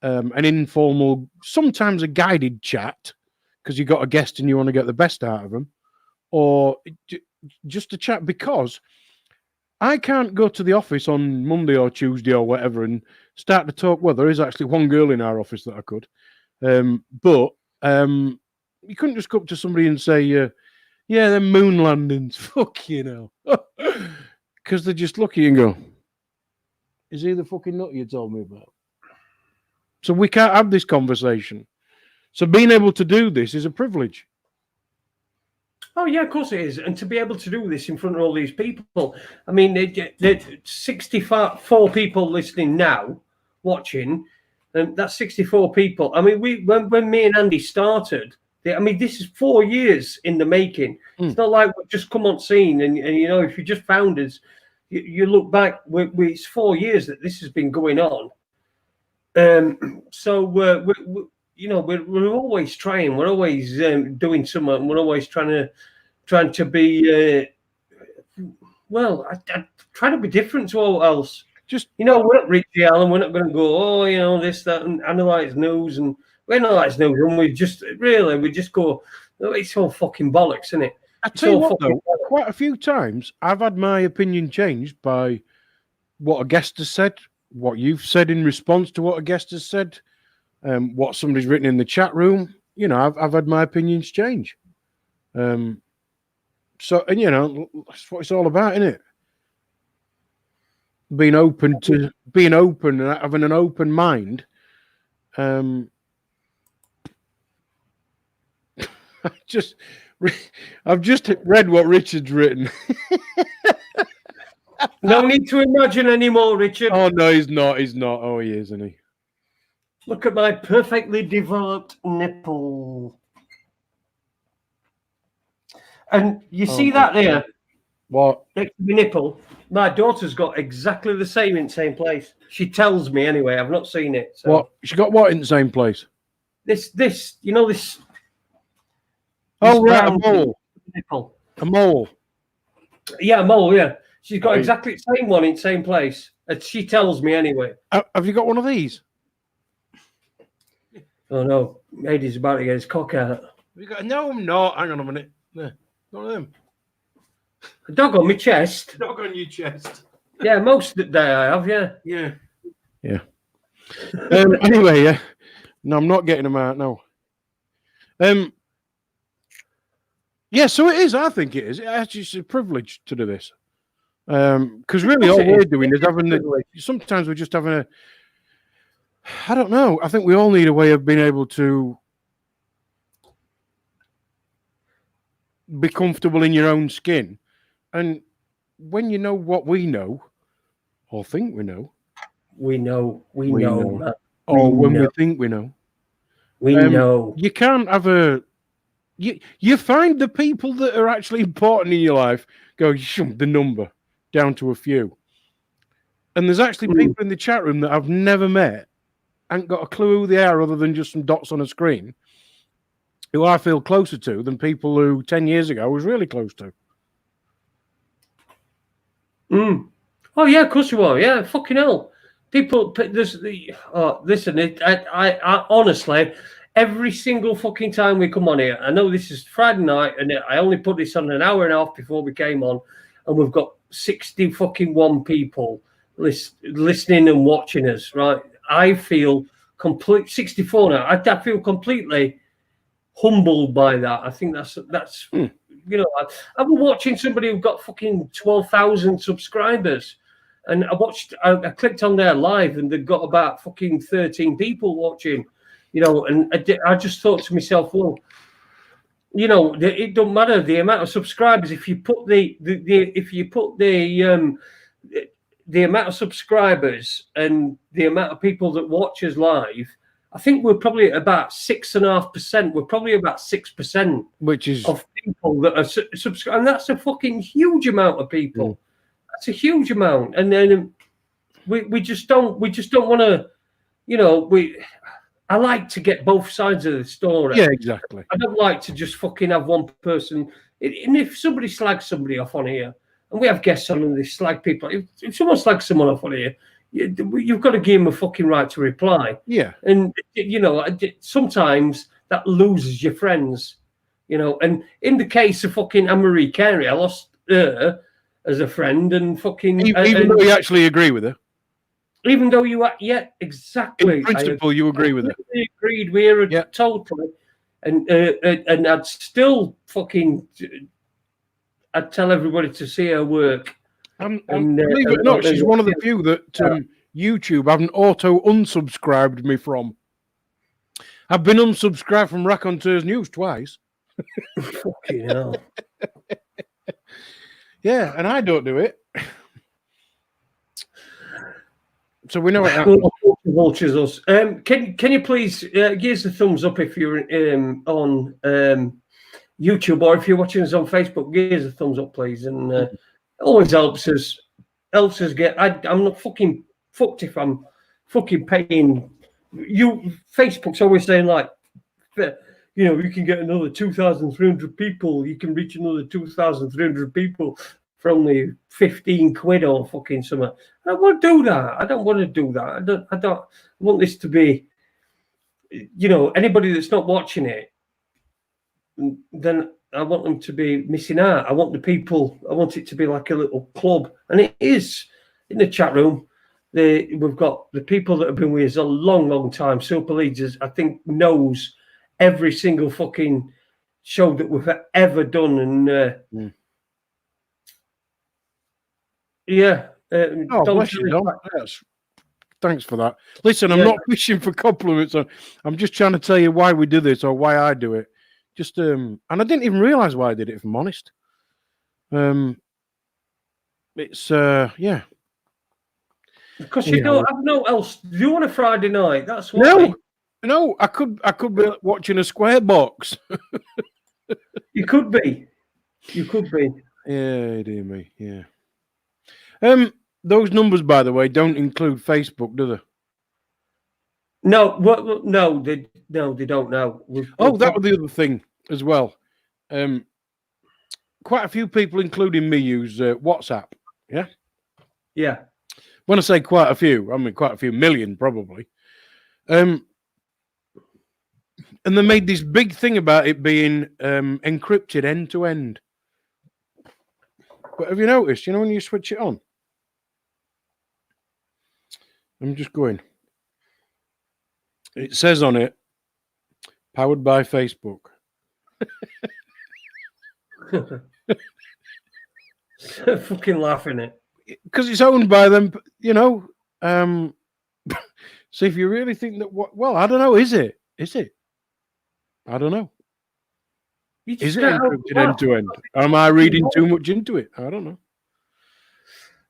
informal, sometimes a guided chat, because you got a guest and you want to get the best out of them, or just a chat, because I can't go to the office on Monday or Tuesday or whatever and start to talk. Well, there is actually one girl in our office that I could. But you couldn't just go up to somebody and say, yeah, they're moon landings, fuck, because they just look at you and go, is he the fucking nut you told me about? So we can't have this conversation. So being able to do this is a privilege. Oh yeah, of course it is, and to be able to do this in front of all these people. I mean, there's 64 people listening now, watching. That's 64 people. I mean, when me and Andy started, this is 4 years in the making. It's not like we've just come on scene and if you just found us, you look back, it's 4 years that this has been going on. So we're always trying. We're always doing something. We're always trying to be. I try to be different to all else. Just we're not Richie Allen. We're not going to go, this, that, and analyze news, and we analyze news, and we just go. It's all fucking bollocks, isn't it? I tell you what, though, quite a few times I've had my opinion changed by what a guest has said, what you've said in response to what a guest has said, what somebody's written in the chat room. I've had my opinions change. That's what it's all about, isn't it? Being open and having an open mind. I've just read what Richard's written. No need to imagine anymore, Richard. Oh no, he's not. Oh, he is, isn't he? Look at my perfectly developed nipple. And you see that there? What? Next to my nipple. My daughter's got exactly the same in the same place. She tells me anyway. I've not seen it. So. What? She got what in the same place? This. Oh, right, a mole. Nipple. A mole. Yeah, a mole, yeah. She's got exactly the same one in the same place. And she tells me anyway. Have you got one of these? Oh, no. Ade's about to get his cock out. No, I'm not. Hang on a minute. There. One of them. A dog on my chest. Dog on your chest. Yeah, most of the day I have, yeah. Yeah. Anyway, yeah. No, I'm not getting them out, no. Yeah, so it is. I think it is. It's a privilege to do this. Because really all we're doing is sometimes we're just having I don't know. I think we all need a way of being able to be comfortable in your own skin. And when you know what we know, or think we know, we know, man. or when we think we know, we know. You can't have a. You find the people that are actually important in your life, go the number down to a few. And there's actually people in the chat room that I've never met, ain't got a clue who they are other than just some dots on a screen, who I feel closer to than people who 10 years ago I was really close to. Oh yeah, of course you are. Yeah, fucking hell. People, listen. I honestly, every single fucking time we come on here, I know this is Friday night, and I only put this on an hour and a half before we came on, and we've got 61 people listening and watching us. Right, I feel 64 now. I feel completely humbled by that. I think that's. You know, I've been watching somebody who got fucking 12,000 subscribers, and I clicked on their live, and they've got about fucking 13 people watching. You know, and I just thought to myself, well, you know, it don't matter the amount of subscribers if you put the amount of subscribers and the amount of people that watch us live. I think we're probably at about 6.5%. We're probably about 6%, which is of people that are subscribed, and that's a fucking huge amount of people. That's a huge amount, and then we just don't want to, you know. I like to get both sides of the story. Yeah, exactly. I don't like to just fucking have one person. And if somebody slags somebody off on here, and we have guests on and they slag people, if someone slags someone off on here, you've got to give them a fucking right to reply. Yeah. And, you know, sometimes that loses your friends, you know. And in the case of fucking Anne-Marie Carey, I lost her as a friend, and fucking... Even though you actually agree with her? Even though you... Yeah, exactly. In principle, you agree with her? I agreed with her totally. And I'd still fucking... I'd tell everybody to see her work. Believe it or not, she's one of the few that YouTube haven't auto-unsubscribed me from. I've been unsubscribed from Raconteurs News twice. Fucking hell. Yeah, and I don't do it. So we know what happens. Vultures us. Can you please give us a thumbs up if you're on YouTube, or if you're watching us on Facebook, give us a thumbs up, please. And it always helps us get. I'm not fucking fucked if I'm fucking paying you. Facebook's always saying, like, you know, you can get another 2,300 people. You can reach another 2,300 people for only 15 quid or fucking something. I don't want to do that. I don't want to do that. I don't want this to be, you know, anybody that's not watching it, then I want them to be missing out. I want it to be like a little club. And it is in the chat room. We've got the people that have been with us a long, long time. Super Leaders, I think, knows every single fucking show that we've ever done. And yeah. Bless you, Dom. Yes. Thanks for that. Listen, I'm not fishing for compliments. I'm just trying to tell you why we do this or why I do it. Just and I didn't even realize why I did it, if I'm honest. It's yeah. Because you don't have no else to do on a Friday night. That's why. No, I could be watching a square box. You could be. Yeah, dear me. Yeah. Those numbers, by the way, don't include Facebook, do they? No, no, they don't know. That was the other thing as well. Quite a few people, including me, use WhatsApp. Yeah. Yeah. When I say quite a few, I mean quite a few million, probably. And they made this big thing about it being encrypted end to end. But have you noticed? You know when you switch it on. I'm just going. It says on it, powered by Facebook. Fucking laughing it. Because it's owned by them, you know. So if you really think that, well, I don't know. Is it? Is it? I don't know. Is it encrypted end to end? Am I reading too much into it? I don't know.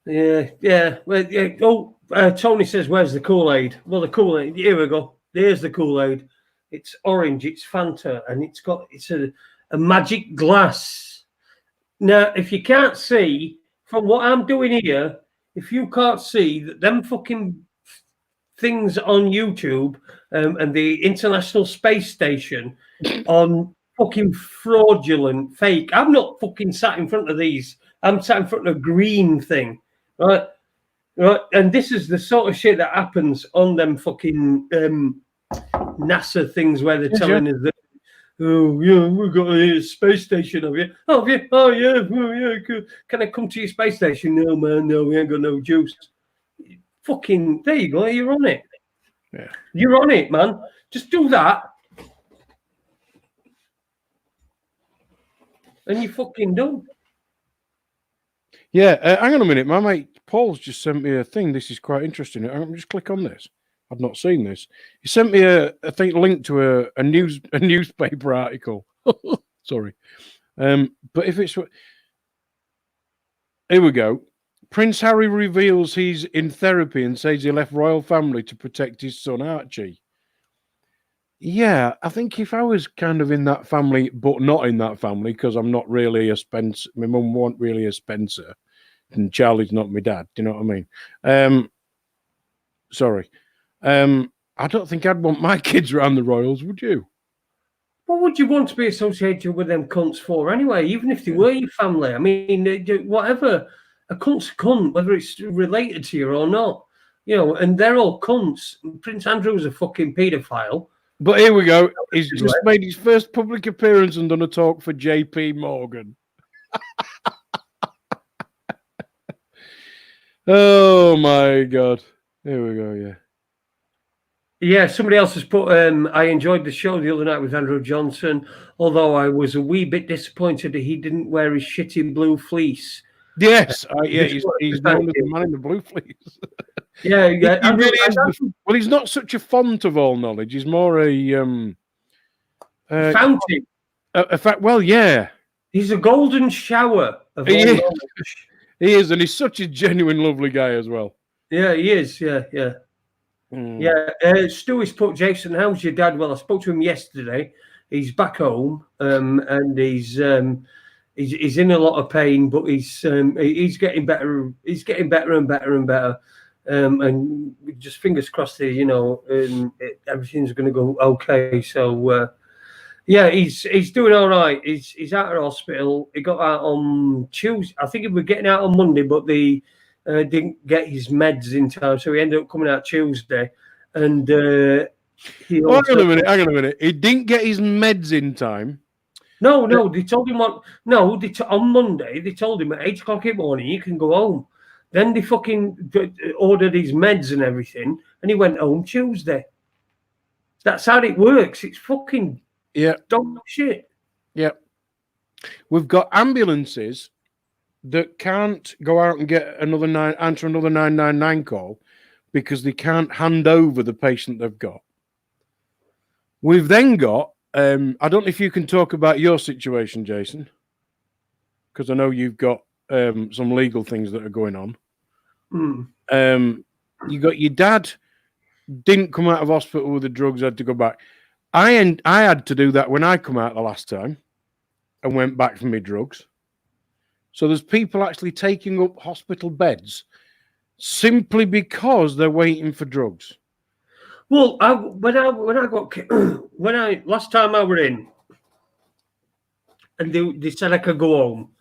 Yeah. Well, yeah. Oh, Tony says, "Where's the Kool-Aid?" Well, the Kool-Aid. Here we go. There's the Kool-Aid. It's orange. It's Fanta, and it's a magic glass. Now, if you can't see from what I'm doing here, if you can't see that them fucking things on YouTube and the International Space Station on fucking fraudulent, fake. I'm not fucking sat in front of these. I'm sat in front of a green thing, right? Right, and this is the sort of shit that happens on them fucking NASA things where they're telling us that, oh yeah, we've got a space station, have you? Oh, have you? Oh yeah, cool. Can I come to your space station? No, man, no, we ain't got no juice. Fucking, there you go, you're on it. Yeah. You're on it, man. Just do that. And you're fucking done. Yeah, hang on a minute. My mate Paul's just sent me a thing. This is quite interesting. I'm just click on this. I've not seen this. He sent me a link to a newspaper article. Sorry. But if it's here we go. Prince Harry reveals he's in therapy and says he left royal family to protect his son Archie. Yeah, I think if I was kind of in that family, but not in that family, because I'm not really a Spencer, my mum wasn't really a Spencer, and Charlie's not my dad. Do you know what I mean? Sorry. I don't think I'd want my kids around the royals, would you? What would you want to be associated with them cunts for anyway, even if they were your family? I mean, whatever. A cunt's a cunt, whether it's related to you or not. You know, and they're all cunts. Prince Andrew's a fucking paedophile. But here we go. He's just made his first public appearance and done a talk for JP Morgan. Oh, my God. Here we go, yeah. Yeah, somebody else has put, I enjoyed the show the other night with Andrew Johnson, although I was a wee bit disappointed that he didn't wear his shitty blue fleece. Yes, he's known as the man in the blue fleece. Yeah. He really is. Well, he's not such a font of all knowledge. He's more a fountain. A fact. Well, yeah. He's a golden shower of all knowledge. He is, and he's such a genuine, lovely guy as well. Yeah, he is. Yeah. Yeah. Stewie's put, Jason, how's your dad? Well, I spoke to him yesterday. He's back home, and he's in a lot of pain, but he's getting better. He's getting better and better and better. And just fingers crossed here, you know, everything's going to go okay. So, yeah, he's doing all right. He's out of hospital. He got out on Tuesday. I think he was getting out on Monday, but they didn't get his meds in time, so he ended up coming out Tuesday. And he also... Hang on a minute. He didn't get his meds in time. No, they told him on Monday. They told him at 8 o'clock in the morning you can go home. Then they fucking ordered his meds and everything, and he went home Tuesday. That's how it works. It's fucking dog shit. Yeah, we've got ambulances that can't go out and get answer another 999 call because they can't hand over the patient they've got. We've then got. I don't know if you can talk about your situation, Jason, because I know you've got some legal things that are going on. You got your dad didn't come out of hospital with the drugs, had to go back. I had to do that when I come out the last time and went back for my drugs. So there's people actually taking up hospital beds simply because they're waiting for drugs. Well, last time I were in, and they said I could go home,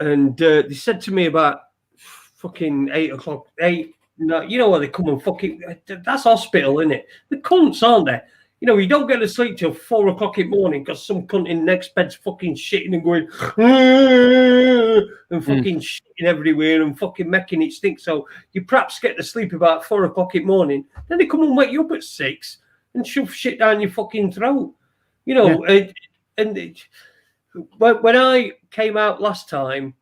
and they said to me about fucking 8 o'clock. No, you know what, they come and fucking, that's hospital, isn't it? The cunts, aren't they? You know, you don't get to sleep till 4 o'clock in the morning because some cunt in the next bed's fucking shitting and going and fucking shitting everywhere and fucking making it stink. So you perhaps get to sleep about 4 o'clock in the morning. Then they come and wake you up at 6 and shove shit down your fucking throat. You know, when I came out last time,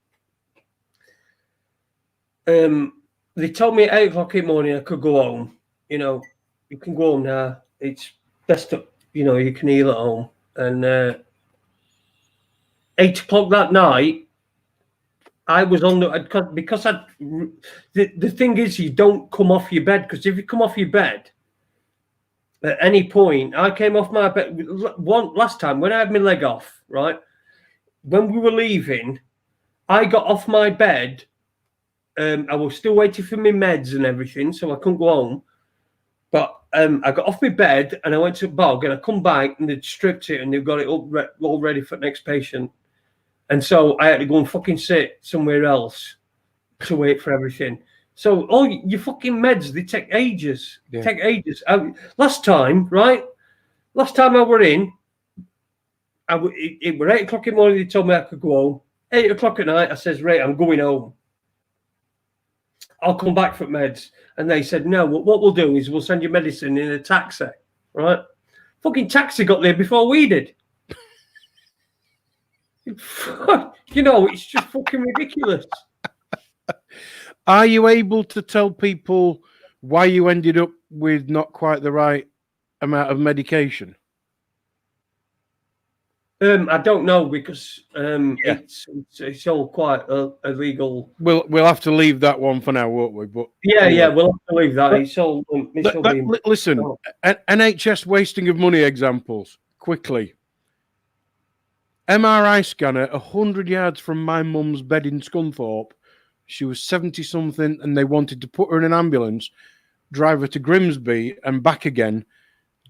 they told me at 8 o'clock in the morning I could go home. you know, you can go home now. It's best up, you know, you can heal at home. And 8 o'clock that night, I was on the, because the thing is, you don't come off your bed, because if you come off your bed at any point, I came off my bed last time when I had my leg off, right? When we were leaving, I got off my bed. I was still waiting for my meds and everything, so I couldn't go home. But I got off my bed and I went to the bog, and I come back and they'd stripped it and they've got it all ready for the next patient. And so I had to go and fucking sit somewhere else to wait for everything. So all your fucking meds, they take ages. Yeah. Take ages. Last time, right? Last time I were in, it were 8 o'clock in the morning. They told me I could go home. 8 o'clock at night, I says, right, I'm going home. I'll come back for meds. And they said, no, what we'll do is we'll send you medicine in a taxi, right? Fucking taxi got there before we did. You know, it's just fucking ridiculous. Are you able to tell people why you ended up with not quite the right amount of medication? I don't know, because it's all quite illegal. We'll have to leave that one for now, won't we? But yeah, we'll have to leave that. It's all. Listen, NHS wasting of money examples quickly. MRI scanner 100 yards from my mum's bed in Scunthorpe. She was 70 something, and they wanted to put her in an ambulance, drive her to Grimsby and back again,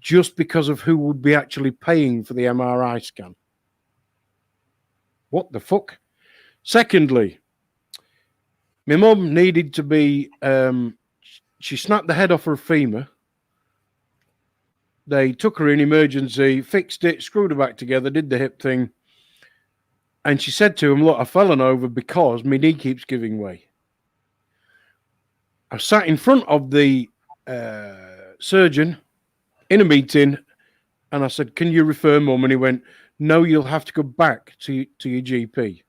just because of who would be actually paying for the MRI scan. What the fuck? Secondly, my mum needed to be, she snapped the head off her femur. They took her in emergency, fixed it, screwed her back together, did the hip thing. And she said to him, look, I've fallen over because my knee keeps giving way. I sat in front of the surgeon in a meeting, and I said, can you refer mum? And he went, no, you'll have to go back to your GP.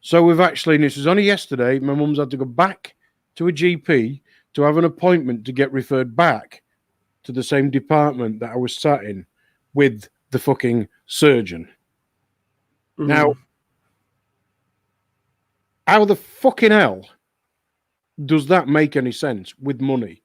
So we've actually, and this was only yesterday, my mum's had to go back to a GP to have an appointment to get referred back to the same department that I was sat in with the fucking surgeon. Mm-hmm. Now, how the fucking hell does that make any sense with money?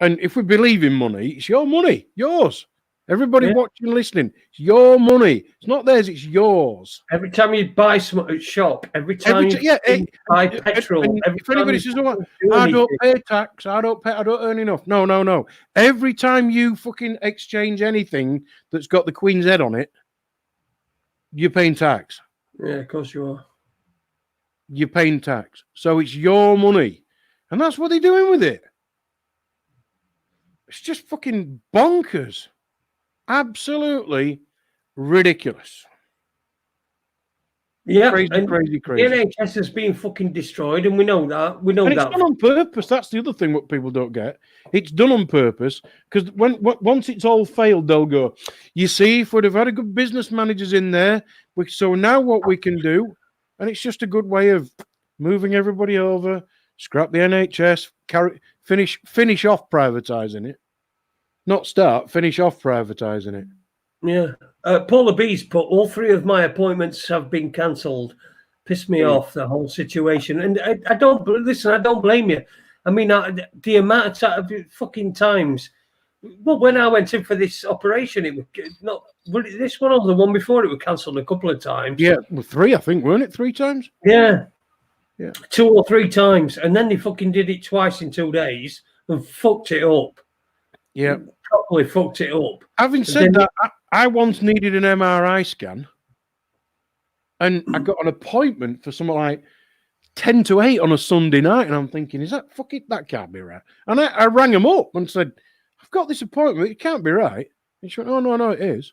And if we believe in money, it's your money, yours. Everybody watching, listening, it's your money. It's not theirs, it's yours. Every time you buy something at shop, every time you buy petrol, if anybody says, oh, I don't pay tax, I don't earn enough. No. Every time you fucking exchange anything that's got the Queen's head on it, you're paying tax. Yeah, of course you are. You're paying tax. So it's your money. And that's what they're doing with it. It's just fucking bonkers. Absolutely ridiculous. Yeah, crazy. The NHS is being fucking destroyed, and we know that. It's done on purpose. That's the other thing what people don't get. It's done on purpose, because once it's all failed, they'll go, you see, if we'd have had a good business managers in there, so now what we can do, and it's just a good way of moving everybody over, scrap the NHS, finish off privatising it. Not start, finish off privatising it. Yeah. Paula B's put, all 3 of my appointments have been cancelled. Pissed me off, the whole situation. And I don't blame you. I mean, the amount of fucking times. Well, when I went in for this operation, it was not this one or the one before, it was cancelled a couple of times. Yeah, well, 3, I think, weren't it? 3 times? Yeah. 2 or 3 times. And then they fucking did it twice in 2 days and fucked it up. Yeah. Properly fucked it up. Having said that, I once needed an MRI scan, and I got an appointment for something like 10 to 8 on a Sunday night, and I'm thinking, is that fucking, that can't be right. And I rang him up and said, I've got this appointment, it can't be right. And she went, oh, no, it is.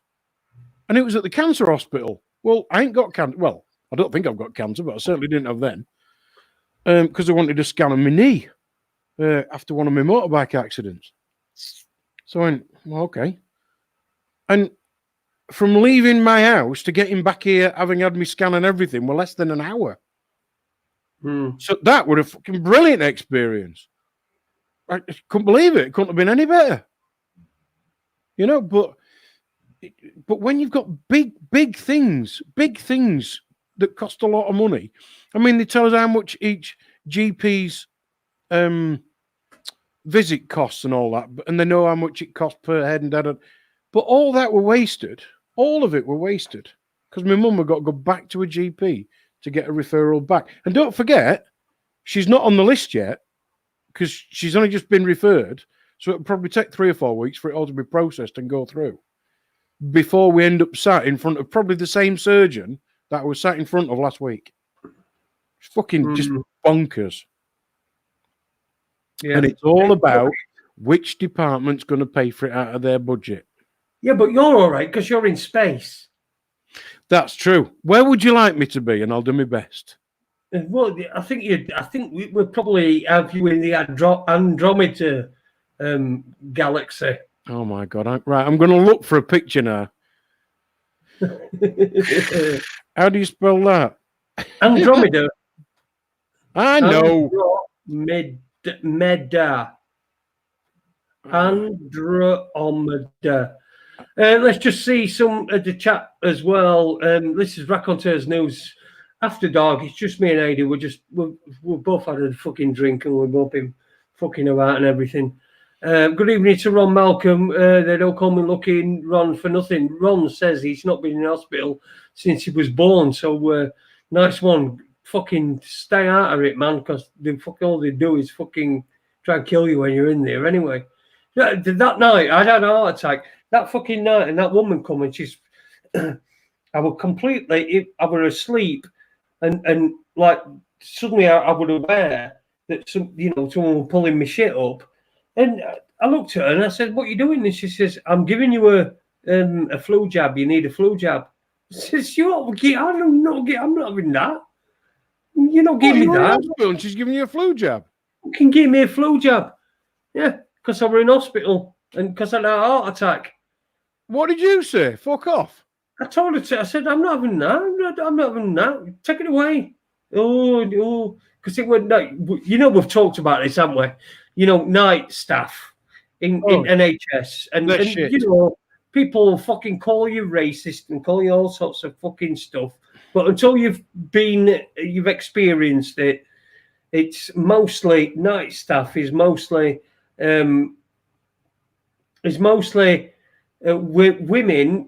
And it was at the cancer hospital. Well, I ain't got cancer. Well, I don't think I've got cancer, but I certainly didn't have then. Because I wanted a scan of my knee after one of my motorbike accidents. So I went, well, okay. And from leaving my house to getting back here, having had me scan and everything, were less than an hour. So that was a fucking brilliant experience. I couldn't believe it. It couldn't have been any better. You know, but when you've got big things that cost a lot of money, I mean, they tell us how much each GP's visit costs and all that, and they know how much it costs per head and that. But all that were wasted. All of it were wasted because my mum had got to go back to a GP to get a referral back. And don't forget, she's not on the list yet because she's only just been referred. So it'll probably take 3 or 4 weeks for it all to be processed and go through before we end up sat in front of probably the same surgeon that I was sat in front of last week. It's fucking just bonkers. Yeah. And it's all about which department's going to pay for it out of their budget. Yeah, but you're all right because you're in space. That's true. Where would you like me to be? And I'll do my best. Well, I think we'll probably have you in the Andromeda galaxy. Oh my God! I'm going to look for a picture now. How do you spell that? Andromeda. I know. Andromeda. Andromeda. Let's just see some of the chat as well. This is Raconteurs News After Dark. It's just me and Ade. We're both had a fucking drink and we've both been fucking about and everything. Good evening to Ron Malcolm. They don't call me Lucky Ron for nothing. Ron says he's not been in hospital since he was born. So nice one. Fucking stay out of it, man, because all they do is fucking try and kill you when you're in there anyway. That night, I had a heart attack. That fucking night, and that woman coming, I was asleep, and like suddenly I was aware that someone was pulling my shit up, and I looked at her and I said, "What are you doing?" And she says, "I'm giving you a flu jab. You need a flu jab." I says, I'm not having that. You're not giving me that. And she's giving you a flu jab. You can give me a flu jab. Yeah, because I were in hospital and because I had a heart attack. What did you say? Fuck off. I told her I said, I'm not having that. I'm not having that. Take it away. Oh, because it went. We've talked about this, haven't we? Night staff in NHS and people fucking call you racist and call you all sorts of fucking stuff. But until you've experienced it, it's mostly night staff is mostly women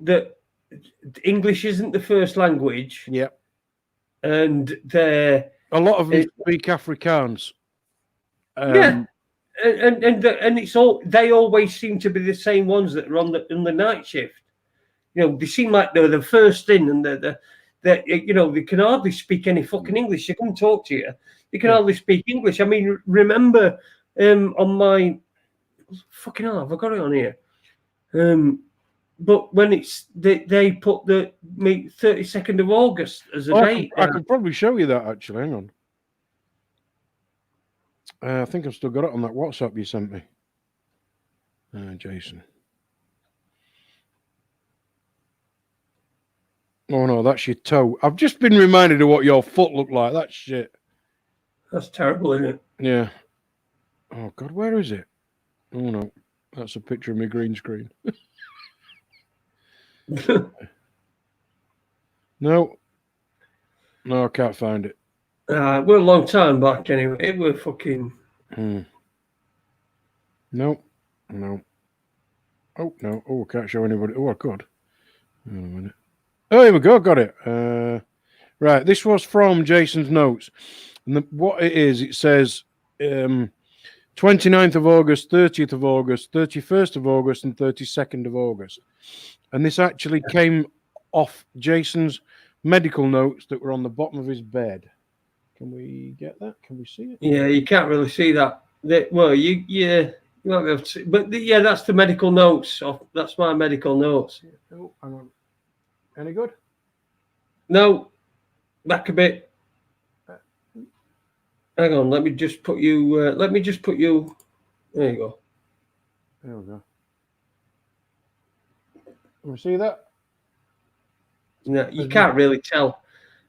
that English isn't the first language. Yeah, and a lot of them speak Afrikaans. And it's all they always seem to be the same ones that are on the night shift. They seem like they're the first in, and they can hardly speak any fucking English. They come talk to you. They can hardly speak English. I mean, remember on my fucking hell, I've got it on here. But when it's they put the 32nd of August as a date. I could probably show you that actually. Hang on. I think I've still got it on that WhatsApp you sent me, Jason. Oh no, that's your toe. I've just been reminded of what your foot looked like. That shit. That's terrible, isn't it? Yeah. Oh God, where is it? Oh no, that's a picture of my green screen. No, I can't find it. We're a long time back anyway. It were fucking. No. Oh no. Oh, I can't show anybody. Oh, I could. Wait a minute. Oh, here we go. Got it. Right. This was from Jason's notes. And what it is, it says 29th of August, 30th of August, 31st of August, and 32nd of August. And this actually came off Jason's medical notes that were on the bottom of his bed. Can we get that? Can we see it? Yeah, you can't really see that. You might be able to see, but that's the medical notes. That's my medical notes. Oh, hang on. Any good? No, back a bit. Hang on, let me just put you. There you go. There we go. Can we see that? No, you can't really tell.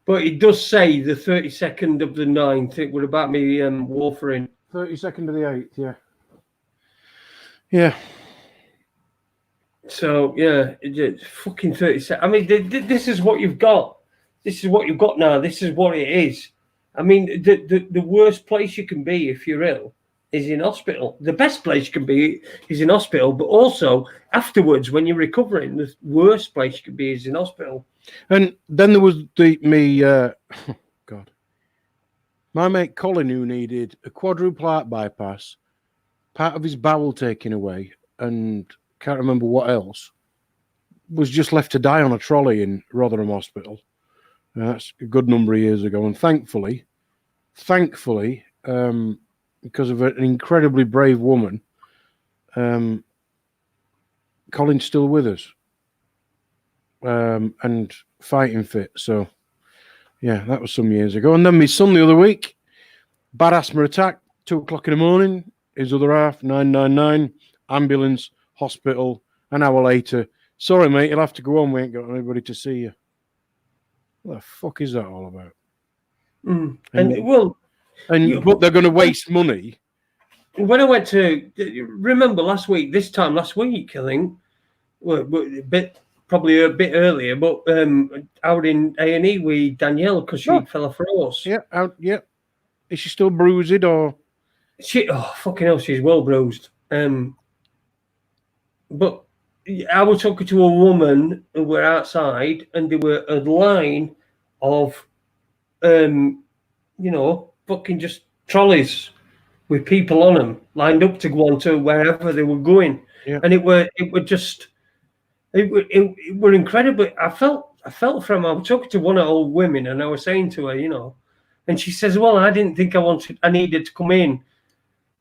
But it does say the 32nd of the 9th. It would about me warfarin. 32nd of the 8th, yeah. Yeah. So yeah, it's fucking 37. I mean, this is what you've got. This is what you've got now. This is what it is. I mean, the worst place you can be if you're ill is in hospital. The best place you can be is in hospital, but also afterwards when you're recovering, the worst place you can be is in hospital. And then there was God, my mate Colin, who needed a quadruple heart bypass, part of his bowel taken away, and can't remember what else, was just left to die on a trolley in Rotherham Hospital. That's a good number of years ago. And thankfully, because of an incredibly brave woman, Colin's still with us and fighting fit. So, yeah, that was some years ago. And then my son the other week, bad asthma attack, 2 o'clock in the morning. His other half, 999, ambulance, hospital. An hour later, sorry, mate, you'll have to go home. We ain't got anybody to see you. What the fuck is that all about? Mm. But they're going to waste money. When I went to, remember last week, I think, well, probably a bit earlier, but out in A&E with Danielle because she fell off her horse. Yeah. Is she still bruised or? Fucking hell, she's well bruised. But I was talking to a woman who were outside, and there were a line of, fucking just trolleys with people on them lined up to go on to wherever they were going. Yeah. And it were incredible. I felt for him. I was talking to one of the old women, and I was saying to her, and she says, "Well, I didn't think I needed to come in,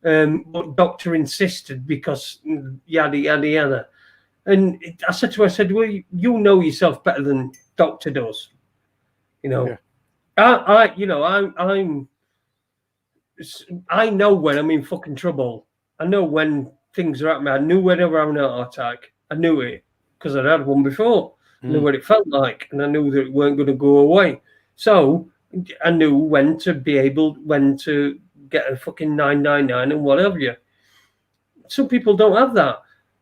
but doctor insisted because yada yada yada." And I said to her, "Well, you know yourself better than doctor does, Yeah. I know when I'm in fucking trouble. I know when things are happening. I knew when I had an heart attack. I knew it because I'd had one before. I knew what it felt like, and I knew that it weren't going to go away. So I knew when to get a fucking 999 and whatever you. Some people don't have that.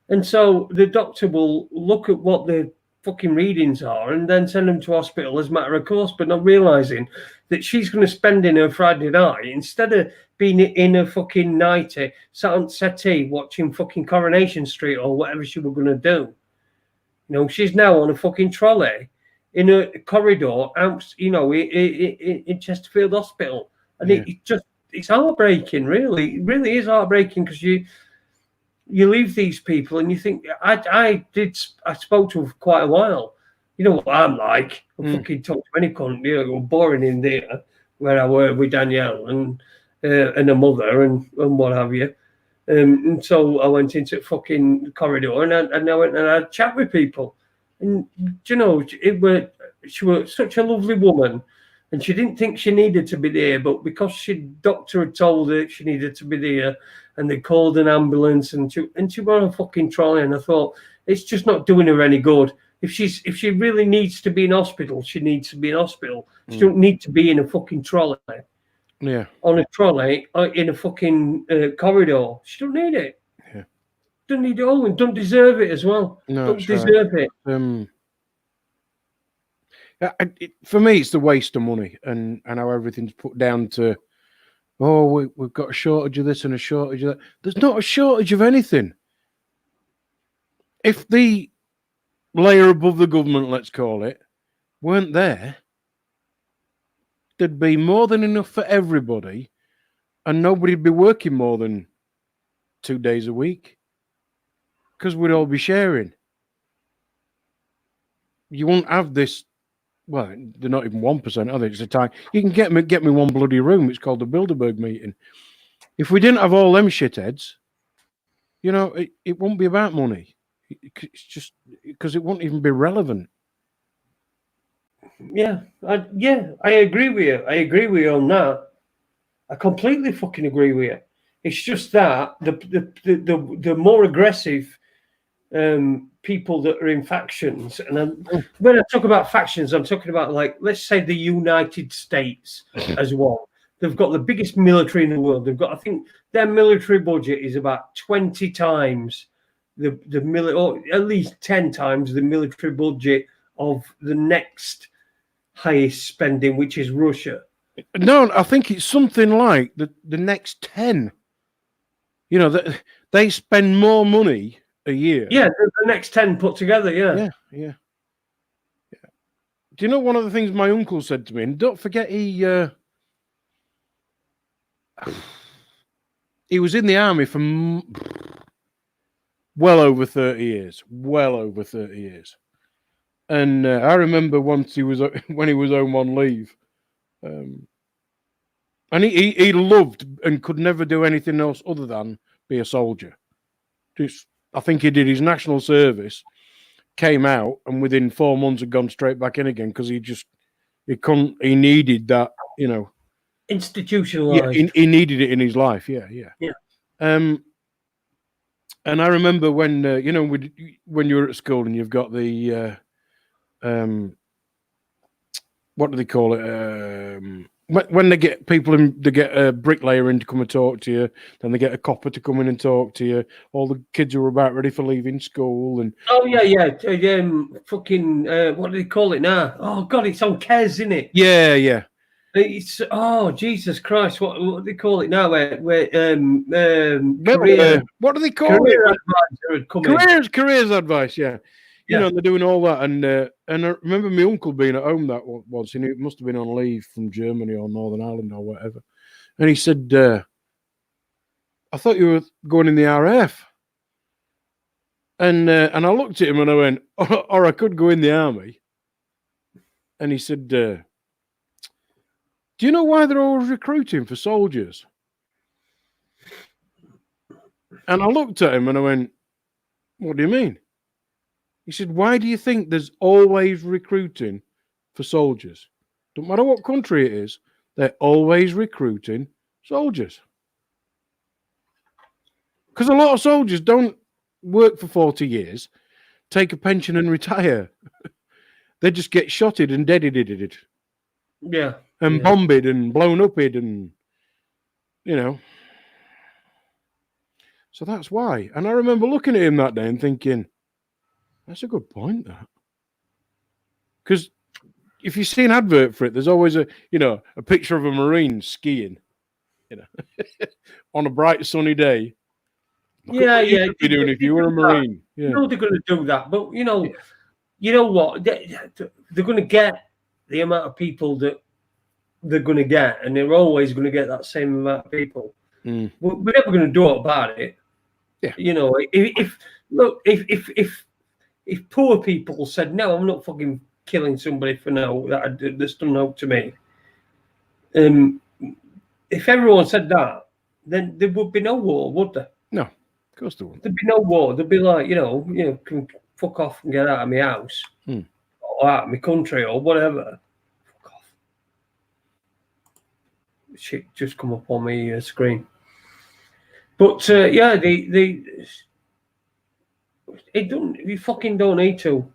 And so the doctor will look at what the fucking readings are and then send them to hospital as a matter of course, but not realizing that she's going to spend in her Friday night, instead of being in a fucking nightie, sat on settee watching fucking Coronation Street or whatever she was going to do. She's now on a fucking trolley in a corridor out, in Chesterfield Hospital. And it's heartbreaking, really. It really is heartbreaking because you leave these people and you think, I spoke to her for quite a while. You know what I'm like. I fucking talk to any cunt, boring in there where I were with Danielle and her mother and what have you. And so I went into the fucking corridor and I went and I had a chat with people. And, she was such a lovely woman. And she didn't think she needed to be there, but because doctor had told her she needed to be there, and they called an ambulance, and she was on a fucking trolley, and I thought, it's just not doing her any good. If she really needs to be in hospital, she needs to be in hospital. She don't need to be in a fucking trolley. Yeah. On a trolley in a fucking corridor. She don't need it. Yeah. Don't need it all, and don't deserve it as well. No, don't deserve it. For me, it's the waste of money and how everything's put down to, we've got a shortage of this and a shortage of that. There's not a shortage of anything. If the layer above the government, let's call it, weren't there, there'd be more than enough for everybody and nobody'd be working more than 2 days a week because we'd all be sharing. You won't have this. Well, they're not even 1%, are they? It's a time. You can get me one bloody room. It's called the Bilderberg meeting. If we didn't have all them shitheads, it won't be about money. It's just because it won't even be relevant. Yeah, I agree with you. I agree with you on that. I completely fucking agree with you. It's just that the more aggressive people that are in factions, and when I talk about factions, I'm talking about, like, let's say the United States as well. They've got the biggest military in the world. They've got, I think, their military budget is about 20 times or at least 10 times the military budget of the next highest spending, which is Russia. No, I think it's something like the next 10. You know, they spend more money a year. Yeah, the next 10 put together, yeah. Yeah. Do you know one of the things my uncle said to me? And don't forget, he was in the army for well over 30 years. Well over 30 years. And I remember once when he was home on leave, and he loved and could never do anything else other than be a soldier. I think he did his national service, came out, and within 4 months had gone straight back in again because he needed that, you know, institutionalized. Yeah, he needed it in his life. Yeah. And I remember when you know, when you were at school and you've got the what do they call it? When they get people in, they get a bricklayer in to come and talk to you, then they get a copper to come in and talk to you. All the kids who are about ready for leaving school, and fucking what do they call it now? Oh God, it's on Kes, isn't it? Yeah. It's Jesus Christ, what do they call it now? Where what do they call career it? Advisor careers advice, yeah. You know, they're doing all that, and I remember my uncle being at home that once, and he must have been on leave from Germany or Northern Ireland or whatever, and he said, "I thought you were going in the RAF," and I looked at him and I went, "Or I could go in the army," and he said, "Do you know why they're always recruiting for soldiers?" And I looked at him and I went, "What do you mean?" He said, "Why do you think there's always recruiting for soldiers? Don't matter what country it is, they're always recruiting soldiers. Because a lot of soldiers don't work for 40 years, take a pension and retire. They just get shotted and deaded. Yeah. And bombed and blown up and, you know. So that's why. And I remember looking at him that day and thinking, that's a good point, that. Because if you see an advert for it, there's always a picture of a Marine skiing, on a bright sunny day. You'd be doing if you were a Marine. Yeah. You know they're going to do that, but you know what? They're going to get the amount of people that they're going to get, and they're always going to get that same amount of people. We're never going to do about it. Yeah. You know, if poor people said, no, I'm not fucking killing somebody for no, that's done no to me. If everyone said that, then there would be no war, would there? No, of course there wouldn't. There'd be no war. There'd be like, can fuck off and get out of my house or out of my country or whatever. Fuck off. Shit just come up on my screen. But you fucking don't need to.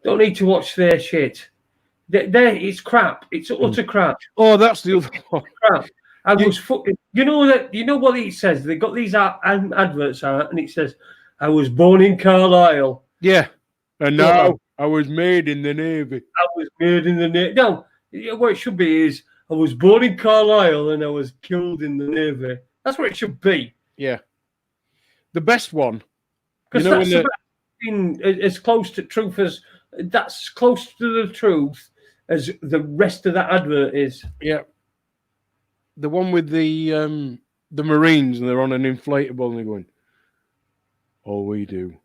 Don't need to watch their shit. It's crap. It's utter crap. Oh, that's the other one. Crap. I was fucking. You know what it says? They got these adverts out, and it says, "I was born in Carlisle." Yeah, and now I was made in the Navy. I was made in the Navy. No, what it should be is, I was born in Carlisle and I was killed in the Navy. That's what it should be. Yeah, the best one. Because as close to truth as that's close to the truth as the rest of that advert is. Yeah. The one with the Marines and they're on an inflatable and they're going, all we do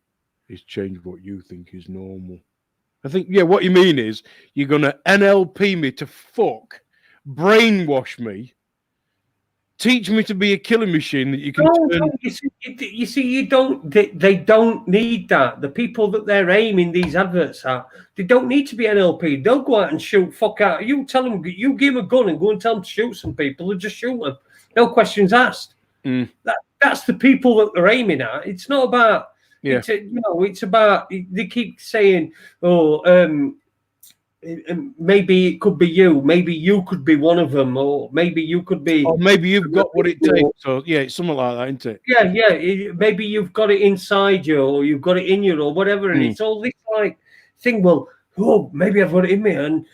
is change what you think is normal. I think, what you mean is you're going to NLP me to fuck, brainwash me, teach me to be a killing machine that you can turn... No, you see, they don't need that. The people that they're aiming these adverts at, they don't need to be NLP. They'll go out and shoot fuck out. You tell them, you give them a gun and go and tell them to shoot some people, they'll just shoot them. No questions asked. That's the people that they're aiming at. It's not about... Yeah. It's about... They keep saying, maybe it could be you. Maybe you could be one of them, or maybe you could be. Or maybe you've got what it takes. So yeah, it's something like that, isn't it? Yeah. Maybe you've got it inside you, or you've got it in you, or whatever. And it's all this like thing. Well, maybe I've got it in me, and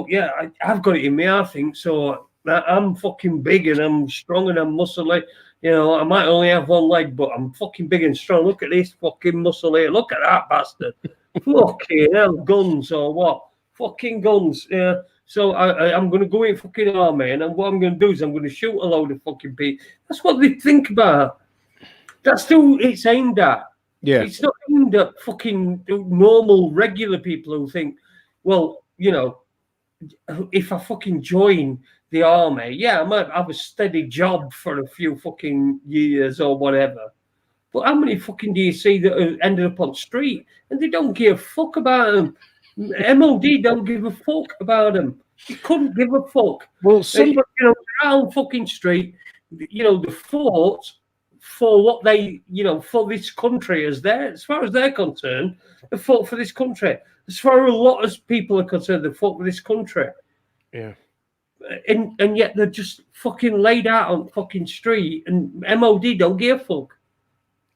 yeah, I've got it in me. I think so. I'm fucking big and I'm strong and I'm muscly. You know, I might only have one leg, but I'm fucking big and strong. Look at this fucking muscle here. Look at that bastard. Fucking hell, guns or what? Fucking guns. Yeah. So I'm going to go in fucking army, and what I'm going to do is I'm going to shoot a load of fucking people. That's what they think about. That's who it's aimed at. Yeah. It's not aimed at fucking normal, regular people who think, well, you know, if I fucking join the army, yeah, I might have a steady job for a few fucking years or whatever. But how many fucking do you see that have ended up on the street and they don't give a fuck about them? MOD don't give a fuck about them. They couldn't give a fuck. Well, somebody, you know, they're out on fucking street. You know, the fought for what they, you know, for this country as far as they're concerned, they fought for this country. As far as a lot of people are concerned, they fought for this country. Yeah. And yet they're just fucking laid out on fucking street, and MOD don't give a fuck.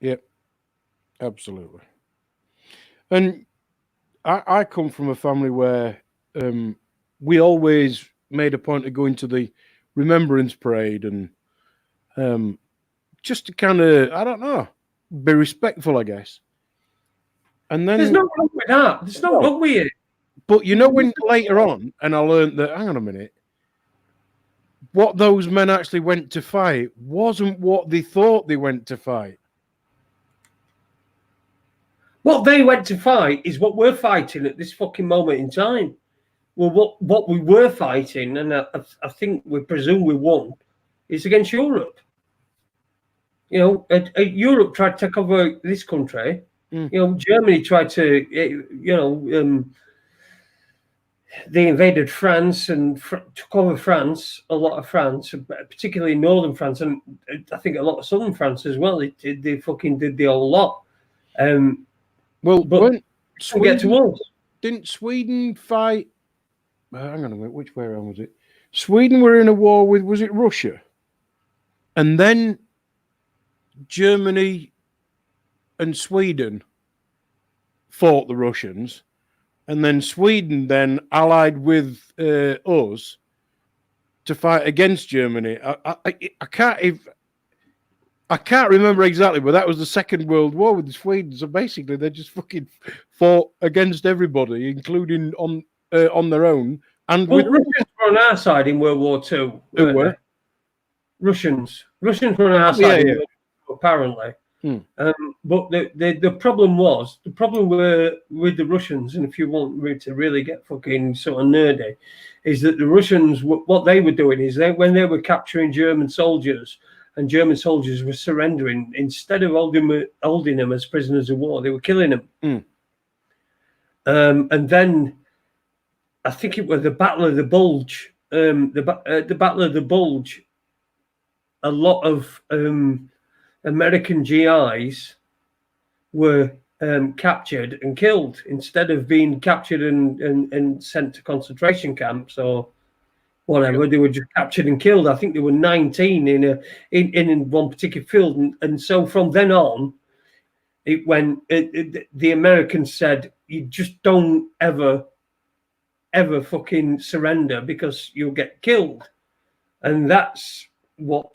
Yep, absolutely. And I come from a family where we always made a point of going to the Remembrance Parade and just to kind of, I don't know, be respectful, I guess. And then there's no wrong with that. There's no wrong with it. But you know, when later on, and I learned that, hang on a minute, what those men actually went to fight wasn't what they thought they went to fight. What they went to fight is what we're fighting at this fucking moment in time. Well, what we were fighting, and I think we presume we won, is against Europe. You know, Europe tried to take over this country. You know, Germany tried to, you know, they invaded France and took over France, a lot of France, particularly northern France, and I think a lot of southern France as well. They fucking did the whole lot. Well, but Sweden, get to us. Didn't Sweden fight? Hang on a minute, which way around was it? Sweden were in a war with, was it Russia? And then Germany and Sweden fought the Russians, and then Sweden then allied with us to fight against Germany. I can't remember exactly, but that was the Second World War with the Sweden. So basically, they just fucking fought against everybody, including on their own. And well, Russians were on our side in World War II. Who were? Russians were on our side, in World War II, apparently. But the problem with the Russians, and if you want me to really get fucking sort of nerdy, is that the Russians, what they were doing is when they were capturing German soldiers, and German soldiers were surrendering, instead of holding them as prisoners of war, they were killing them. And then I think it was the Battle of the Bulge. The Battle of the Bulge. A lot of American GIs were captured and killed instead of being captured and sent to concentration camps or whatever. They were just captured and killed. I think there were 19 in one particular field, and so from then on, it went. The Americans said, "You just don't ever fucking surrender because you'll get killed," and that's what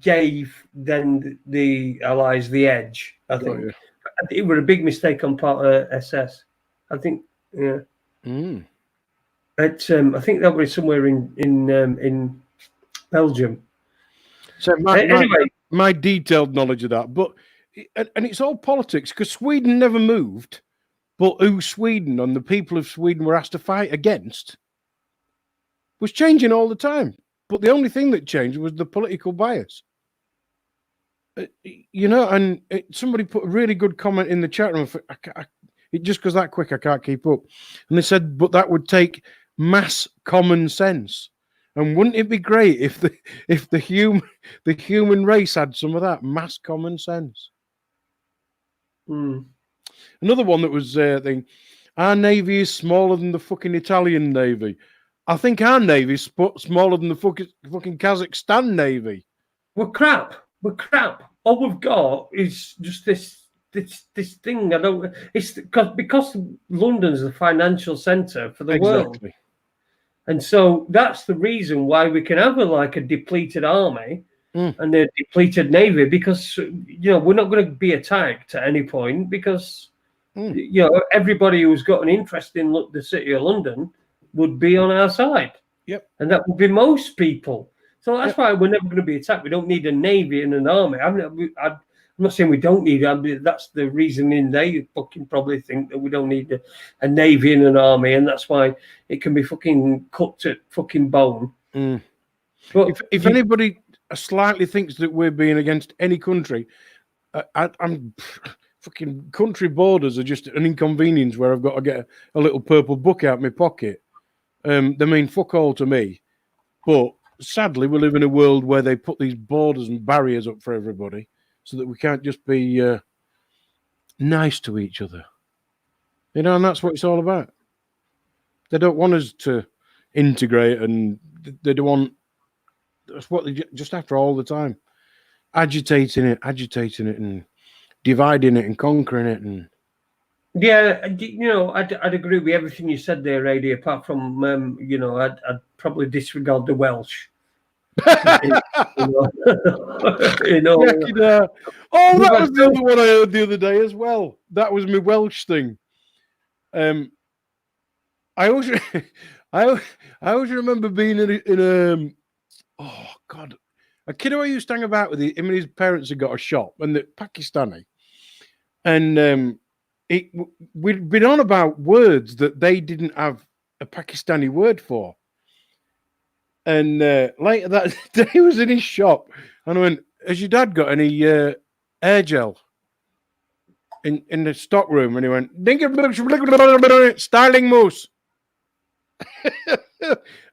gave then the Allies the edge. I think it was a big mistake on part of SS. I think, yeah. I think that was somewhere in Belgium. So anyway, my detailed knowledge of that, but and it's all politics because Sweden never moved, but who Sweden and the people of Sweden were asked to fight against was changing all the time. But the only thing that changed was the political bias. You know, and somebody put a really good comment in the chat room. It just goes that quick, I can't keep up. And they said, but that would take mass common sense. And wouldn't it be great if the human race had some of that mass common sense? Another one that was thing. Our Navy is smaller than the fucking Italian Navy. I think our Navy is smaller than the fucking Kazakhstan Navy. We're crap. We're crap. All we've got is just this thing. I don't. It's because London's the financial centre for the world, and so that's the reason why we can have a depleted army and a depleted navy, because we're not going to be attacked at any point, because everybody who's got an interest in the city of London would be on our side. Yep. And that would be most people. So that's why we're never going to be attacked. We don't need a navy and an army. I'm not saying we don't need it. That's the reasoning they fucking probably think, that we don't need a navy and an army, and that's why it can be fucking cut to fucking bone. But if anybody slightly thinks that we're being against any country, I'm fucking country borders are just an inconvenience where I've got to get a little purple book out of my pocket. They mean fuck all to me. But sadly, we live in a world where they put these borders and barriers up for everybody so that we can't just be nice to each other. And that's what it's all about. They don't want us to integrate, and they don't want... That's what they just after all the time. Agitating it, and dividing it and conquering it. And yeah, I'd agree with everything you said there, Ade, apart from, I'd probably disregard the Welsh. Oh, that was the other one I heard the other day as well. That was my Welsh thing. I always remember being in a oh God, a kid who I used to hang about with. Him and his parents had got a shop, and the Pakistani, and we'd been on about words that they didn't have a Pakistani word for. And later that day, he was in his shop, and I went, "Has your dad got any air gel in the stock room?" And he went, "Styling mousse,"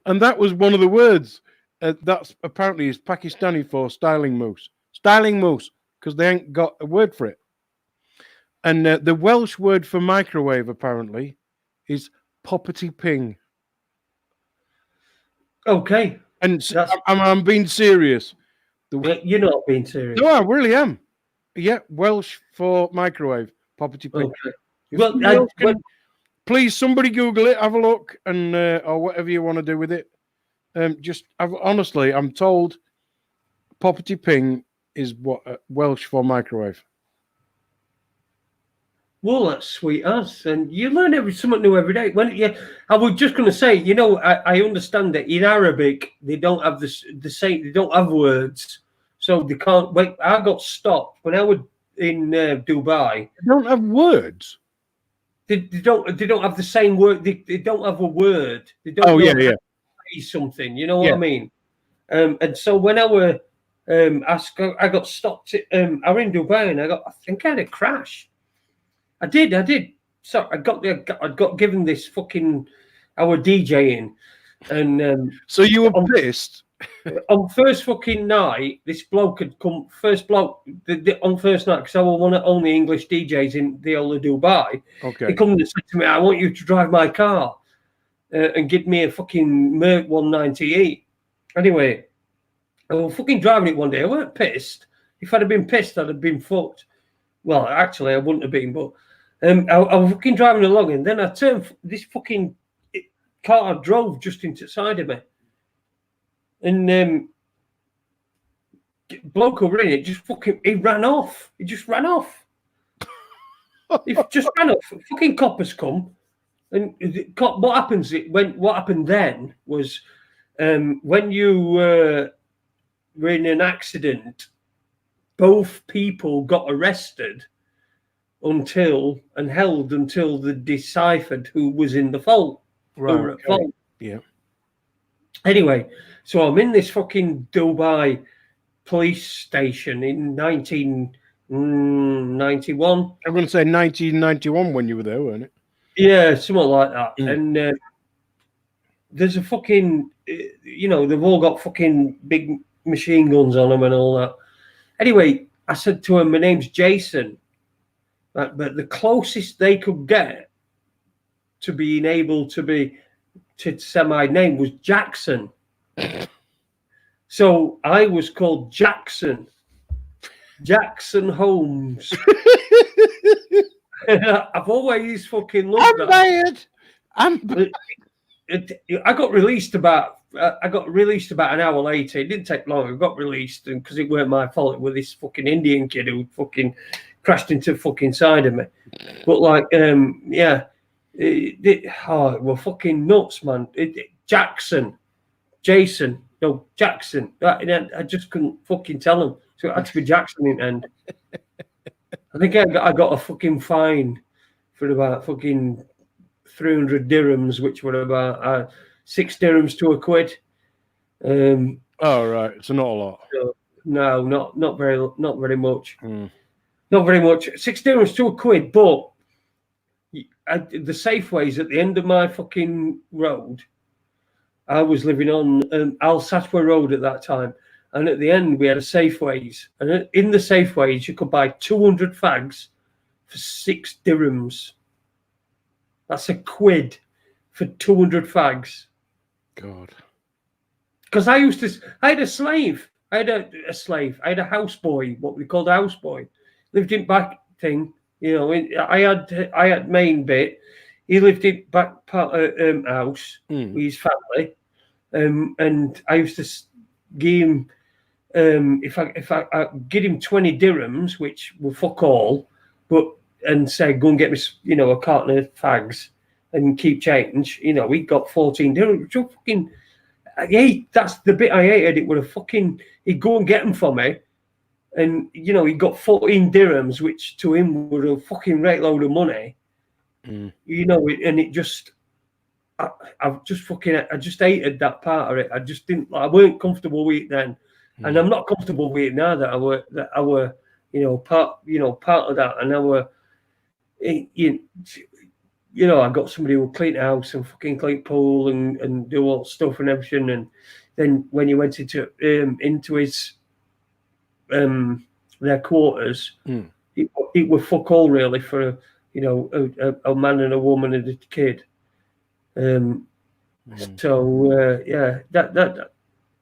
and that was one of the words. That's apparently is Pakistani for styling mousse, because they ain't got a word for it. And the Welsh word for microwave apparently is poppity ping. Okay. And I'm being serious. You're not being serious. No, I really am. Yeah, Welsh for microwave, poppity ping. Okay. Please, somebody Google it, have a look, and or whatever you want to do with it. Honestly, I'm told poppity ping is what Welsh for microwave. Well, that's sweet as, and you learn something new every day. I was just going to say, I understand that in Arabic they don't have the same. They don't have words, so they can't. Wait, I got stopped when I was in Dubai. They don't have words. They don't have the same word. They don't have a word. They don't. Oh yeah. Say something. You know what I mean? And so when I were I got stopped. I was in Dubai, and I think I had a crash. I did. So I got given this fucking our DJing, and so you were pissed. On first fucking night, this bloke had come. First bloke on first night, because I was one of the only English DJs in the whole of Dubai. Okay. He come and said to me, "I want you to drive my car and give me a fucking Merc 198." Anyway, I was fucking driving it one day. I weren't pissed. If I'd have been pissed, I'd have been fucked. Well, actually, I wouldn't have been, but. I was fucking driving along, and then I turned. This fucking car drove just into the side of me, and bloke over in it he ran off. He just ran off. He just ran off. Fucking coppers come, and what happens? What happened then was when you were in an accident, both people got arrested. Until they deciphered who was in the fault. Right. Okay. Yeah. Anyway, so I'm in this fucking Dubai police station in 1991. I'm going to say 1991 when you were there, weren't it? Yeah, something like that. And there's a fucking, they've all got fucking big machine guns on them and all that. Anyway, I said to him, "My name's Jason." But the closest they could get to being able to say my name was Jackson. So I was called Jackson Holmes. I've always fucking loved that. I got released about an hour later. It didn't take long. I got released, and because it weren't my fault, it was this fucking Indian kid who fucking crashed into the fucking side of me. But like, yeah, it was fucking nuts, man. Jason. No, Jackson. I just couldn't fucking tell him. So it had to be Jackson in the end. I think I got a fucking fine for about fucking 300 dirhams, which were about 6 dirhams to £1. Oh right, it's not a lot. So, no, not very much. Not very much. 6 dirhams to £1, but the Safeways at the end of my fucking road. I was living on Al Satwa Road at that time, and at the end we had a Safeways, and in the Safeways you could buy 200 fags for 6 dirhams. That's £1 for 200 fags. God. Because I had a slave. I had a houseboy, what we called a houseboy. Lived in back thing, you know. I had main bit. He lived in back part of house with his family. And I used to give him, if I give him 20 dirhams, which were fuck all, and say, go and get me, you know, a carton of fags and keep change, you know, we got 14 dirhams. So fucking, that's the bit I hated. It would have fucking, he'd go and get them for me. And, you know, he got 14 dirhams, which to him was a fucking right load of money. You know, and it just, I just hated that part of it. I weren't comfortable with it then. And I'm not comfortable with it now that I were, you know, part of that. And I were, you know, I got somebody who would clean the house and fucking clean pool and do all stuff and everything. And then when you went into his their quarters, it was fuck all really for you know a man and a woman and a kid. So yeah, that.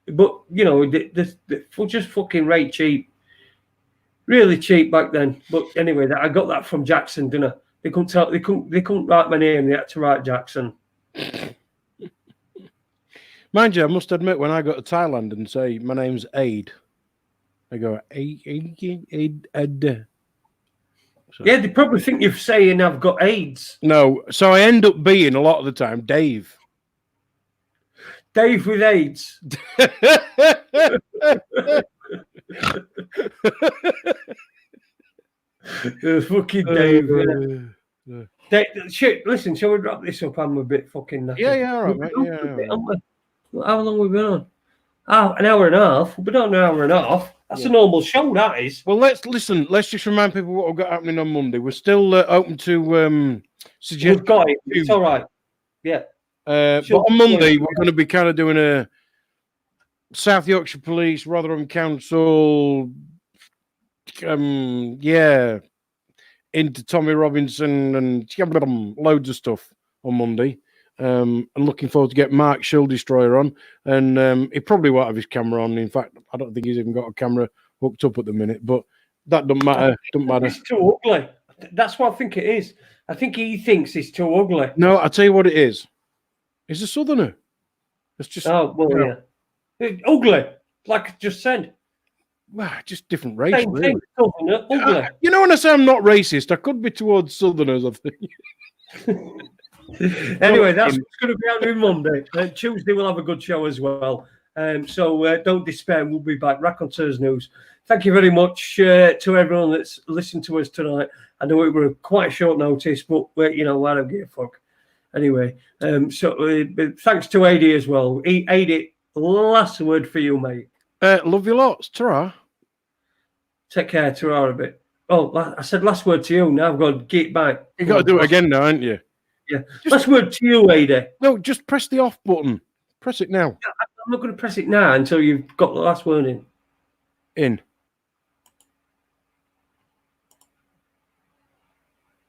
But you know, the just fucking right cheap, really cheap back then. But anyway, I got that from Jackson, didn't I? They couldn't write my name. They had to write Jackson. Mind you, I must admit, when I go to Thailand and say my name's Ade, they go Ade. So. Yeah, they probably think you're saying I've got AIDS. No, so I end up being a lot of the time Dave. Dave with AIDS. Fucking Dave. Shit, listen, shall we wrap this up? I'm a bit fucking knackered. Yeah, all right, mate. Yeah. How long have we been on? An hour and a half. We've been on an hour and a half. That's a normal show, that is. Well, let's just remind people what we've got happening on Monday. We're still open to suggest. We've got it. It's all right. Yeah. But on Monday, we're going to be kind of doing a South Yorkshire Police, Rotherham Council, into Tommy Robinson and loads of stuff on Monday. And looking forward to get Mark Shill Destroyer on. And he probably won't have his camera on. In fact, I don't think he's even got a camera hooked up at the minute. But that doesn't matter. It's too ugly. That's what I think it is. I think he thinks it's too ugly. No, I'll tell you what it is. He's a southerner. It's just yeah. Ugly, like I just said. Well, just different race. Same really. thing, southerner, ugly. You know, when I say I'm not racist, I could be towards southerners, I think. Anyway, that's what's going to be happening Monday. Tuesday we'll have a good show as well. So don't despair. We'll be back. Raconteurs News. Thank you very much to everyone that's listened to us tonight. I know it were quite short notice, but you know, I don't give a fuck. Anyway, thanks to Ade as well. Ade, last word for you, mate. Love you lots. Ta-ra. Take care. Ta-ra a bit. Oh, I said last word to you. Now I've got to get back. You got to do it again now, haven't you? Yeah. Last word to you, Ade. No, just press the off button. Press it now. I'm not going to press it now until you've got the last word in.